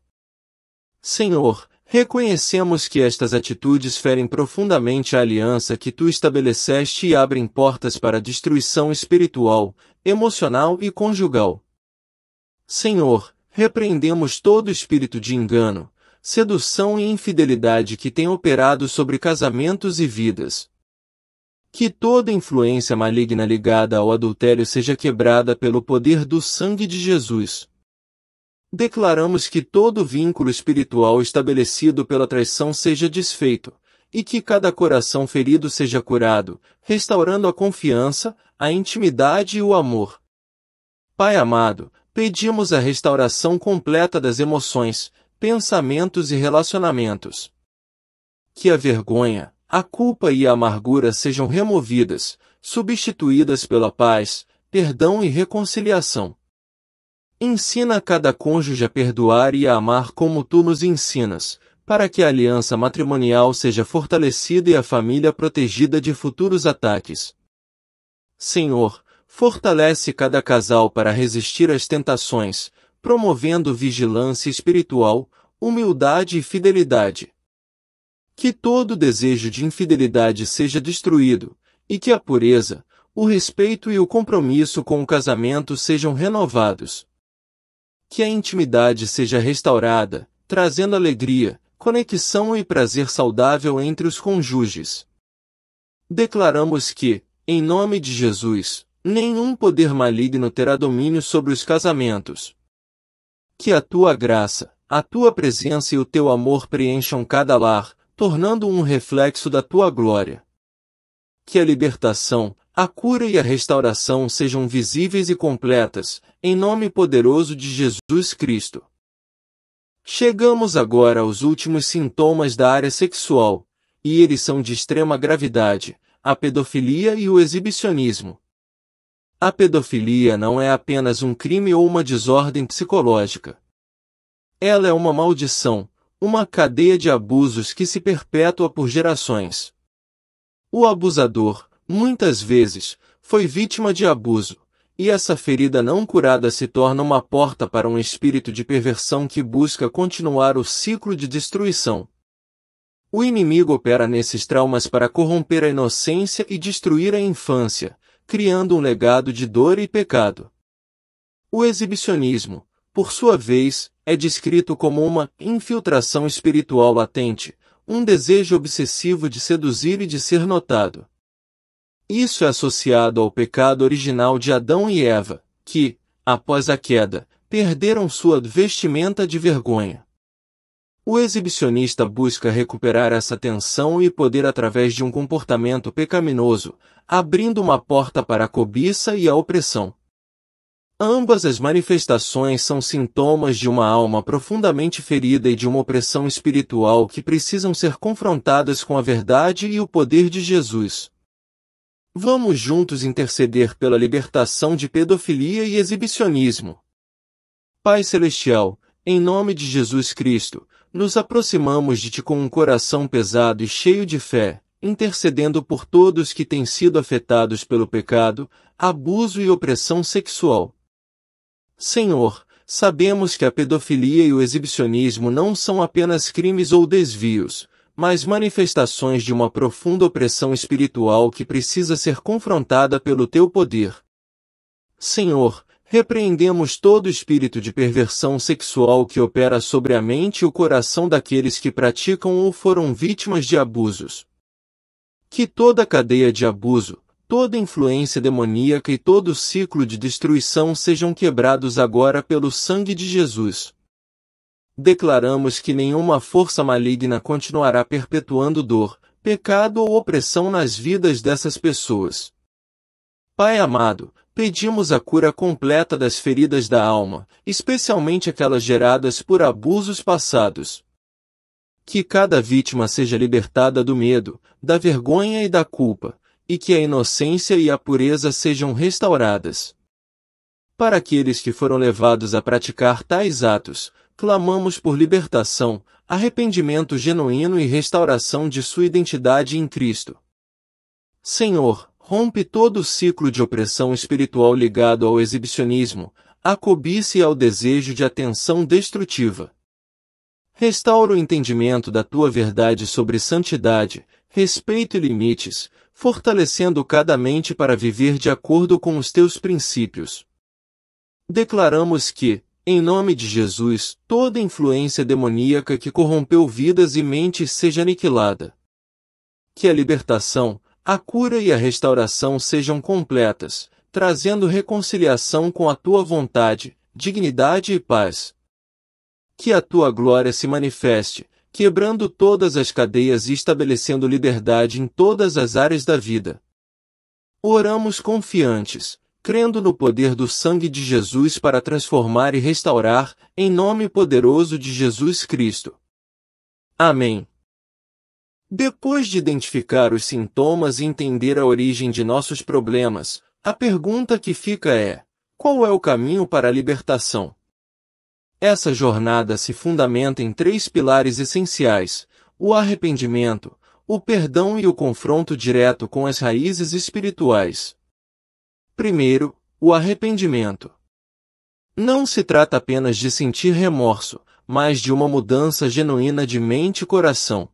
Senhor, reconhecemos que estas atitudes ferem profundamente a aliança que Tu estabeleceste e abrem portas para a destruição espiritual, emocional e conjugal. Senhor, repreendemos todo espírito de engano, sedução e infidelidade que tem operado sobre casamentos e vidas. Que toda influência maligna ligada ao adultério seja quebrada pelo poder do sangue de Jesus. Declaramos que todo vínculo espiritual estabelecido pela traição seja desfeito, e que cada coração ferido seja curado, restaurando a confiança, a intimidade e o amor. Pai amado, pedimos a restauração completa das emoções, pensamentos e relacionamentos. Que a vergonha, a culpa e a amargura sejam removidas, substituídas pela paz, perdão e reconciliação. Ensina a cada cônjuge a perdoar e a amar como Tu nos ensinas, para que a aliança matrimonial seja fortalecida e a família protegida de futuros ataques. Senhor, fortalece cada casal para resistir às tentações, promovendo vigilância espiritual, humildade e fidelidade. Que todo desejo de infidelidade seja destruído, e que a pureza, o respeito e o compromisso com o casamento sejam renovados. Que a intimidade seja restaurada, trazendo alegria, conexão e prazer saudável entre os cônjuges. Declaramos que, em nome de Jesus, nenhum poder maligno terá domínio sobre os casamentos. Que a Tua graça, a Tua presença e o Teu amor preencham cada lar, tornando um reflexo da Tua glória. Que a libertação, a cura e a restauração sejam visíveis e completas, em nome poderoso de Jesus Cristo. Chegamos agora aos últimos sintomas da área sexual, e eles são de extrema gravidade, a pedofilia e o exibicionismo. A pedofilia não é apenas um crime ou uma desordem psicológica. Ela é uma maldição, uma cadeia de abusos que se perpetua por gerações. O abusador, muitas vezes, foi vítima de abuso, e essa ferida não curada se torna uma porta para um espírito de perversão que busca continuar o ciclo de destruição. O inimigo opera nesses traumas para corromper a inocência e destruir a infância, criando um legado de dor e pecado. O exibicionismo, por sua vez, é descrito como uma infiltração espiritual latente, um desejo obsessivo de seduzir e de ser notado. Isso é associado ao pecado original de Adão e Eva, que, após a queda, perderam sua vestimenta de vergonha. O exibicionista busca recuperar essa atenção e poder através de um comportamento pecaminoso, abrindo uma porta para a cobiça e a opressão. Ambas as manifestações são sintomas de uma alma profundamente ferida e de uma opressão espiritual que precisam ser confrontadas com a verdade e o poder de Jesus. Vamos juntos interceder pela libertação de pedofilia e exibicionismo. Pai Celestial, em nome de Jesus Cristo, nos aproximamos de Ti com um coração pesado e cheio de fé, intercedendo por todos que têm sido afetados pelo pecado, abuso e opressão sexual. Senhor, sabemos que a pedofilia e o exibicionismo não são apenas crimes ou desvios, mas manifestações de uma profunda opressão espiritual que precisa ser confrontada pelo Teu poder. Senhor, Repreendemos todo espírito de perversão sexual que opera sobre a mente e o coração daqueles que praticam ou foram vítimas de abusos. Que toda cadeia de abuso, toda influência demoníaca e todo ciclo de destruição sejam quebrados agora pelo sangue de Jesus. Declaramos que nenhuma força maligna continuará perpetuando dor, pecado ou opressão nas vidas dessas pessoas. Pai amado, pedimos a cura completa das feridas da alma, especialmente aquelas geradas por abusos passados. Que cada vítima seja libertada do medo, da vergonha e da culpa, e que a inocência e a pureza sejam restauradas. Para aqueles que foram levados a praticar tais atos, clamamos por libertação, arrependimento genuíno e restauração de sua identidade em Cristo. Senhor, rompe todo o ciclo de opressão espiritual ligado ao exibicionismo, à cobiça e ao desejo de atenção destrutiva. Restaura o entendimento da tua verdade sobre santidade, respeito e limites, fortalecendo cada mente para viver de acordo com os teus princípios. Declaramos que, em nome de Jesus, toda influência demoníaca que corrompeu vidas e mentes seja aniquilada. Que a libertação, a cura e a restauração sejam completas, trazendo reconciliação com a tua vontade, dignidade e paz. Que a tua glória se manifeste, quebrando todas as cadeias e estabelecendo liberdade em todas as áreas da vida. Oramos confiantes, crendo no poder do sangue de Jesus para transformar e restaurar, em nome poderoso de Jesus Cristo. Amém. Depois de identificar os sintomas e entender a origem de nossos problemas, a pergunta que fica é: qual é o caminho para a libertação? Essa jornada se fundamenta em 3 pilares essenciais: o arrependimento, o perdão e o confronto direto com as raízes espirituais. Primeiro, o arrependimento. Não se trata apenas de sentir remorso, mas de uma mudança genuína de mente e coração.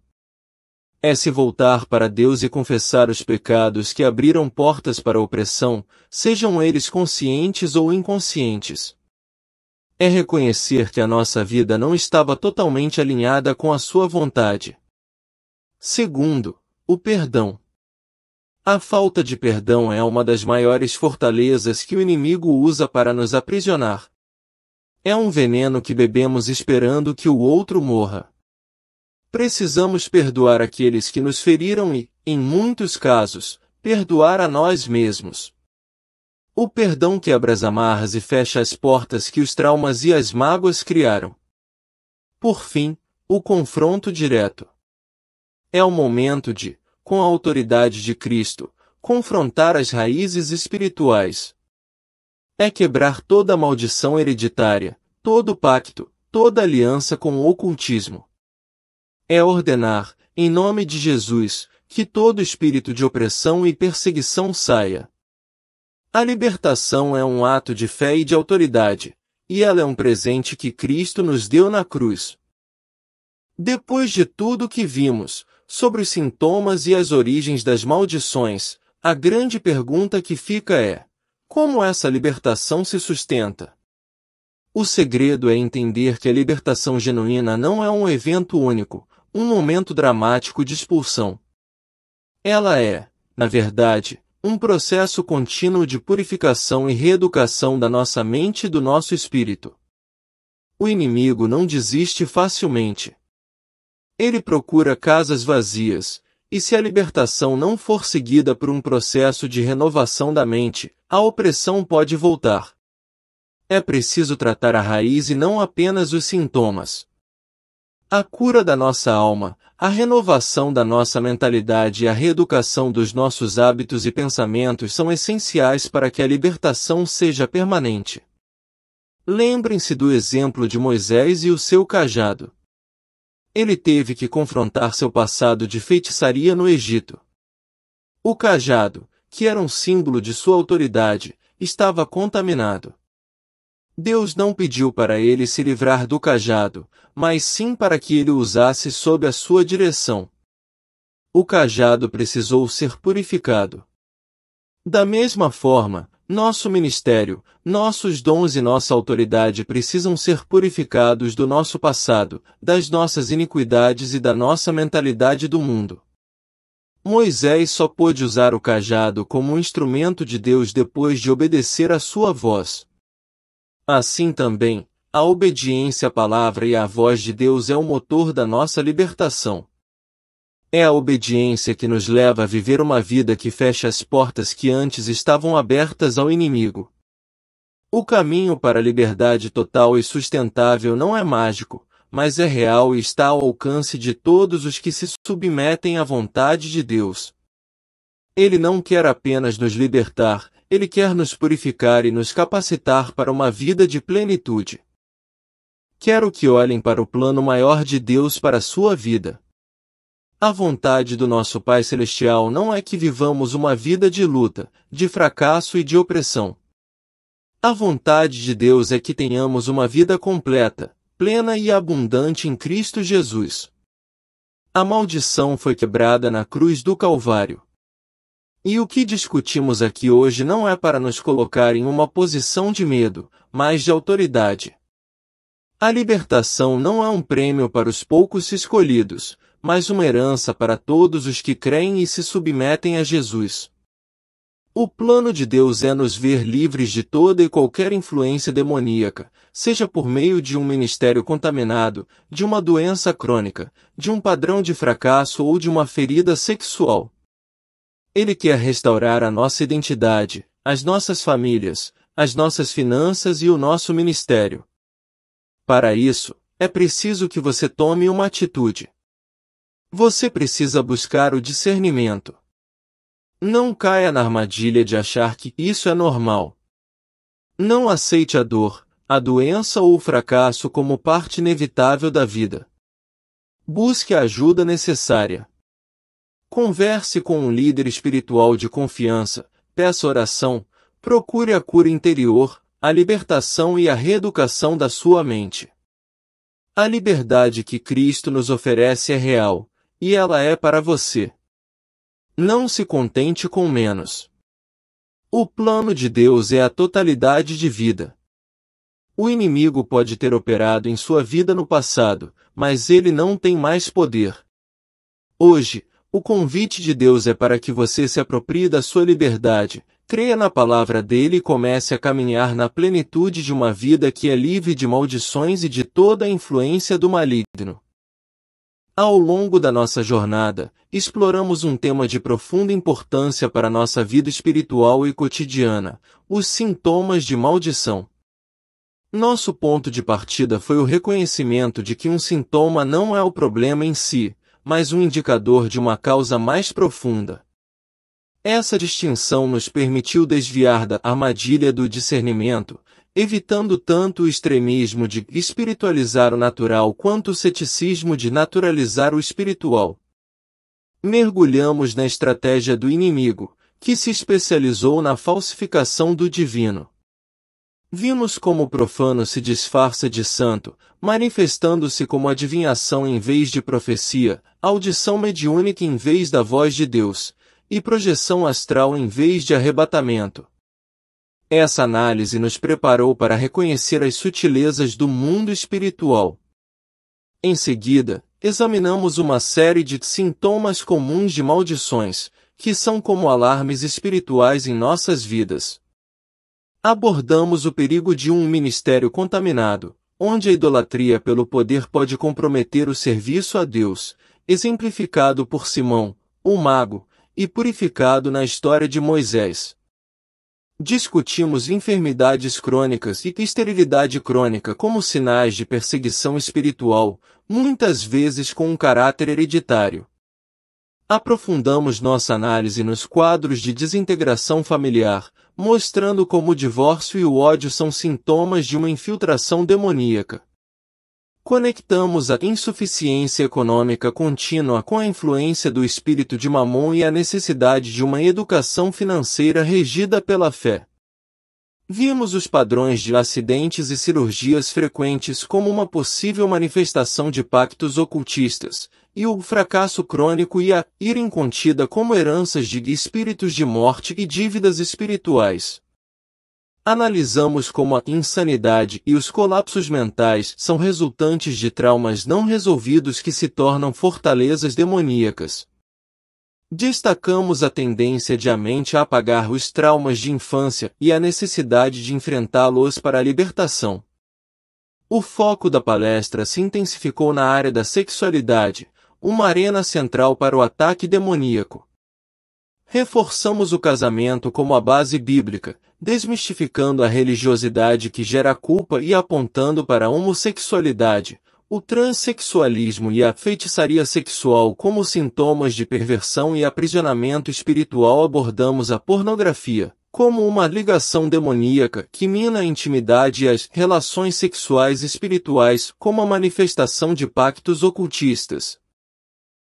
É se voltar para Deus e confessar os pecados que abriram portas para a opressão, sejam eles conscientes ou inconscientes. É reconhecer que a nossa vida não estava totalmente alinhada com a sua vontade. Segundo, o perdão. A falta de perdão é uma das maiores fortalezas que o inimigo usa para nos aprisionar. É um veneno que bebemos esperando que o outro morra. Precisamos perdoar aqueles que nos feriram e, em muitos casos, perdoar a nós mesmos. O perdão quebra as amarras e fecha as portas que os traumas e as mágoas criaram. Por fim, o confronto direto. É o momento de, com a autoridade de Cristo, confrontar as raízes espirituais. É quebrar toda a maldição hereditária, todo pacto, toda aliança com o ocultismo. É ordenar, em nome de Jesus, que todo espírito de opressão e perseguição saia. A libertação é um ato de fé e de autoridade, e ela é um presente que Cristo nos deu na cruz. Depois de tudo que vimos, sobre os sintomas e as origens das maldições, a grande pergunta que fica é: como essa libertação se sustenta? O segredo é entender que a libertação genuína não é um evento único, um momento dramático de expulsão. Ela é, na verdade, um processo contínuo de purificação e reeducação da nossa mente e do nosso espírito. O inimigo não desiste facilmente. Ele procura casas vazias, e se a libertação não for seguida por um processo de renovação da mente, a opressão pode voltar. É preciso tratar a raiz e não apenas os sintomas. A cura da nossa alma, a renovação da nossa mentalidade e a reeducação dos nossos hábitos e pensamentos são essenciais para que a libertação seja permanente. Lembrem-se do exemplo de Moisés e o seu cajado. Ele teve que confrontar seu passado de feitiçaria no Egito. O cajado, que era um símbolo de sua autoridade, estava contaminado. Deus não pediu para ele se livrar do cajado, mas sim para que ele o usasse sob a sua direção. O cajado precisou ser purificado. Da mesma forma, nosso ministério, nossos dons e nossa autoridade precisam ser purificados do nosso passado, das nossas iniquidades e da nossa mentalidade do mundo. Moisés só pôde usar o cajado como um instrumento de Deus depois de obedecer à sua voz. Assim também, a obediência à palavra e à voz de Deus é o motor da nossa libertação. É a obediência que nos leva a viver uma vida que fecha as portas que antes estavam abertas ao inimigo. O caminho para a liberdade total e sustentável não é mágico, mas é real e está ao alcance de todos os que se submetem à vontade de Deus. Ele não quer apenas nos libertar, Ele quer nos purificar e nos capacitar para uma vida de plenitude. Quero que olhem para o plano maior de Deus para a sua vida. A vontade do nosso Pai Celestial não é que vivamos uma vida de luta, de fracasso e de opressão. A vontade de Deus é que tenhamos uma vida completa, plena e abundante em Cristo Jesus. A maldição foi quebrada na cruz do Calvário. E o que discutimos aqui hoje não é para nos colocar em uma posição de medo, mas de autoridade. A libertação não é um prêmio para os poucos escolhidos, mas uma herança para todos os que creem e se submetem a Jesus. O plano de Deus é nos ver livres de toda e qualquer influência demoníaca, seja por meio de um ministério contaminado, de uma doença crônica, de um padrão de fracasso ou de uma ferida sexual. Ele quer restaurar a nossa identidade, as nossas famílias, as nossas finanças e o nosso ministério. Para isso, é preciso que você tome uma atitude. Você precisa buscar o discernimento. Não caia na armadilha de achar que isso é normal. Não aceite a dor, a doença ou o fracasso como parte inevitável da vida. Busque a ajuda necessária. Converse com um líder espiritual de confiança, peça oração, procure a cura interior, a libertação e a reeducação da sua mente. A liberdade que Cristo nos oferece é real, e ela é para você. Não se contente com menos. O plano de Deus é a totalidade de vida. O inimigo pode ter operado em sua vida no passado, mas ele não tem mais poder. Hoje, o convite de Deus é para que você se aproprie da sua liberdade, creia na palavra dele e comece a caminhar na plenitude de uma vida que é livre de maldições e de toda a influência do maligno. Ao longo da nossa jornada, exploramos um tema de profunda importância para nossa vida espiritual e cotidiana: os sintomas de maldição. Nosso ponto de partida foi o reconhecimento de que um sintoma não é o problema em si, mas um indicador de uma causa mais profunda. Essa distinção nos permitiu desviar da armadilha do discernimento, evitando tanto o extremismo de espiritualizar o natural quanto o ceticismo de naturalizar o espiritual. Mergulhamos na estratégia do inimigo, que se especializou na falsificação do divino. Vimos como o profano se disfarça de santo, manifestando-se como adivinhação em vez de profecia, audição mediúnica em vez da voz de Deus, e projeção astral em vez de arrebatamento. Essa análise nos preparou para reconhecer as sutilezas do mundo espiritual. Em seguida, examinamos uma série de sintomas comuns de maldições, que são como alarmes espirituais em nossas vidas. Abordamos o perigo de um ministério contaminado, onde a idolatria pelo poder pode comprometer o serviço a Deus, exemplificado por Simão, o mago, e purificado na história de Moisés. Discutimos enfermidades crônicas e esterilidade crônica como sinais de perseguição espiritual, muitas vezes com um caráter hereditário. Aprofundamos nossa análise nos quadros de desintegração familiar, mostrando como o divórcio e o ódio são sintomas de uma infiltração demoníaca. Conectamos a insuficiência econômica contínua com a influência do espírito de Mamon e a necessidade de uma educação financeira regida pela fé. Vimos os padrões de acidentes e cirurgias frequentes como uma possível manifestação de pactos ocultistas, e o fracasso crônico e a ira incontida como heranças de espíritos de morte e dívidas espirituais. Analisamos como a insanidade e os colapsos mentais são resultantes de traumas não resolvidos que se tornam fortalezas demoníacas. Destacamos a tendência de a mente a apagar os traumas de infância e a necessidade de enfrentá-los para a libertação. O foco da palestra se intensificou na área da sexualidade, uma arena central para o ataque demoníaco. Reforçamos o casamento como a base bíblica, desmistificando a religiosidade que gera culpa e apontando para a homossexualidade, o transexualismo e a feitiçaria sexual como sintomas de perversão e aprisionamento espiritual. Abordamos a pornografia como uma ligação demoníaca que mina a intimidade e as relações sexuais espirituais como a manifestação de pactos ocultistas.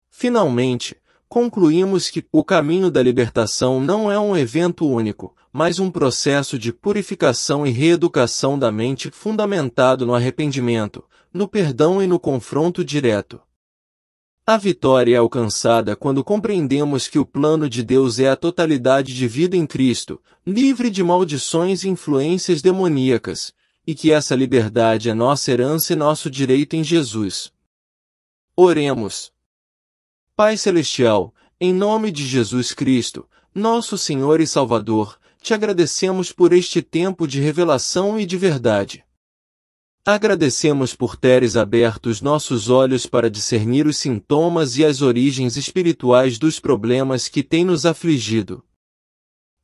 Finalmente, concluímos que o caminho da libertação não é um evento único, mas um processo de purificação e reeducação da mente fundamentado no arrependimento, no perdão e no confronto direto. A vitória é alcançada quando compreendemos que o plano de Deus é a totalidade de vida em Cristo, livre de maldições e influências demoníacas, e que essa liberdade é nossa herança e nosso direito em Jesus. Oremos. Pai Celestial, em nome de Jesus Cristo, nosso Senhor e Salvador, te agradecemos por este tempo de revelação e de verdade. Agradecemos por teres aberto os nossos olhos para discernir os sintomas e as origens espirituais dos problemas que têm nos afligido.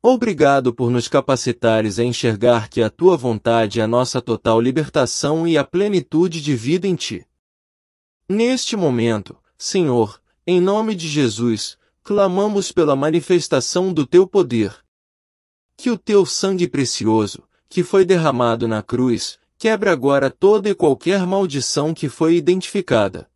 Obrigado por nos capacitares a enxergar que a tua vontade é a nossa total libertação e a plenitude de vida em ti. Neste momento, Senhor, em nome de Jesus, clamamos pela manifestação do teu poder. Que o teu sangue precioso, que foi derramado na cruz, quebre agora toda e qualquer maldição que foi identificada.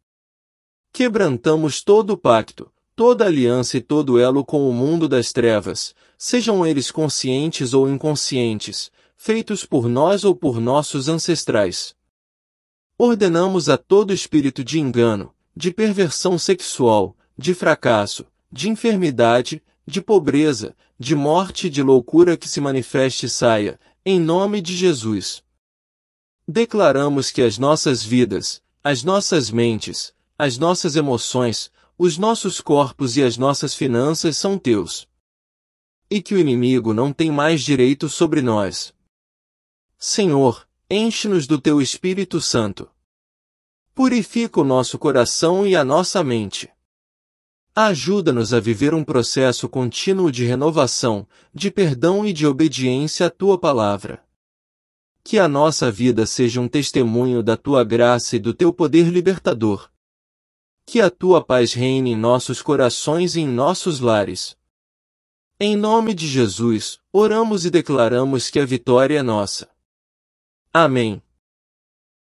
Quebrantamos todo o pacto, toda aliança e todo elo com o mundo das trevas, sejam eles conscientes ou inconscientes, feitos por nós ou por nossos ancestrais. Ordenamos a todo espírito de engano, de perversão sexual, de fracasso, de enfermidade, de pobreza, de morte e de loucura que se manifeste e saia, em nome de Jesus. Declaramos que as nossas vidas, as nossas mentes, as nossas emoções, os nossos corpos e as nossas finanças são teus. E que o inimigo não tem mais direito sobre nós. Senhor, enche-nos do teu Espírito Santo. Purifica o nosso coração e a nossa mente. Ajuda-nos a viver um processo contínuo de renovação, de perdão e de obediência à tua palavra. Que a nossa vida seja um testemunho da tua graça e do teu poder libertador. Que a tua paz reine em nossos corações e em nossos lares. Em nome de Jesus, oramos e declaramos que a vitória é nossa. Amém.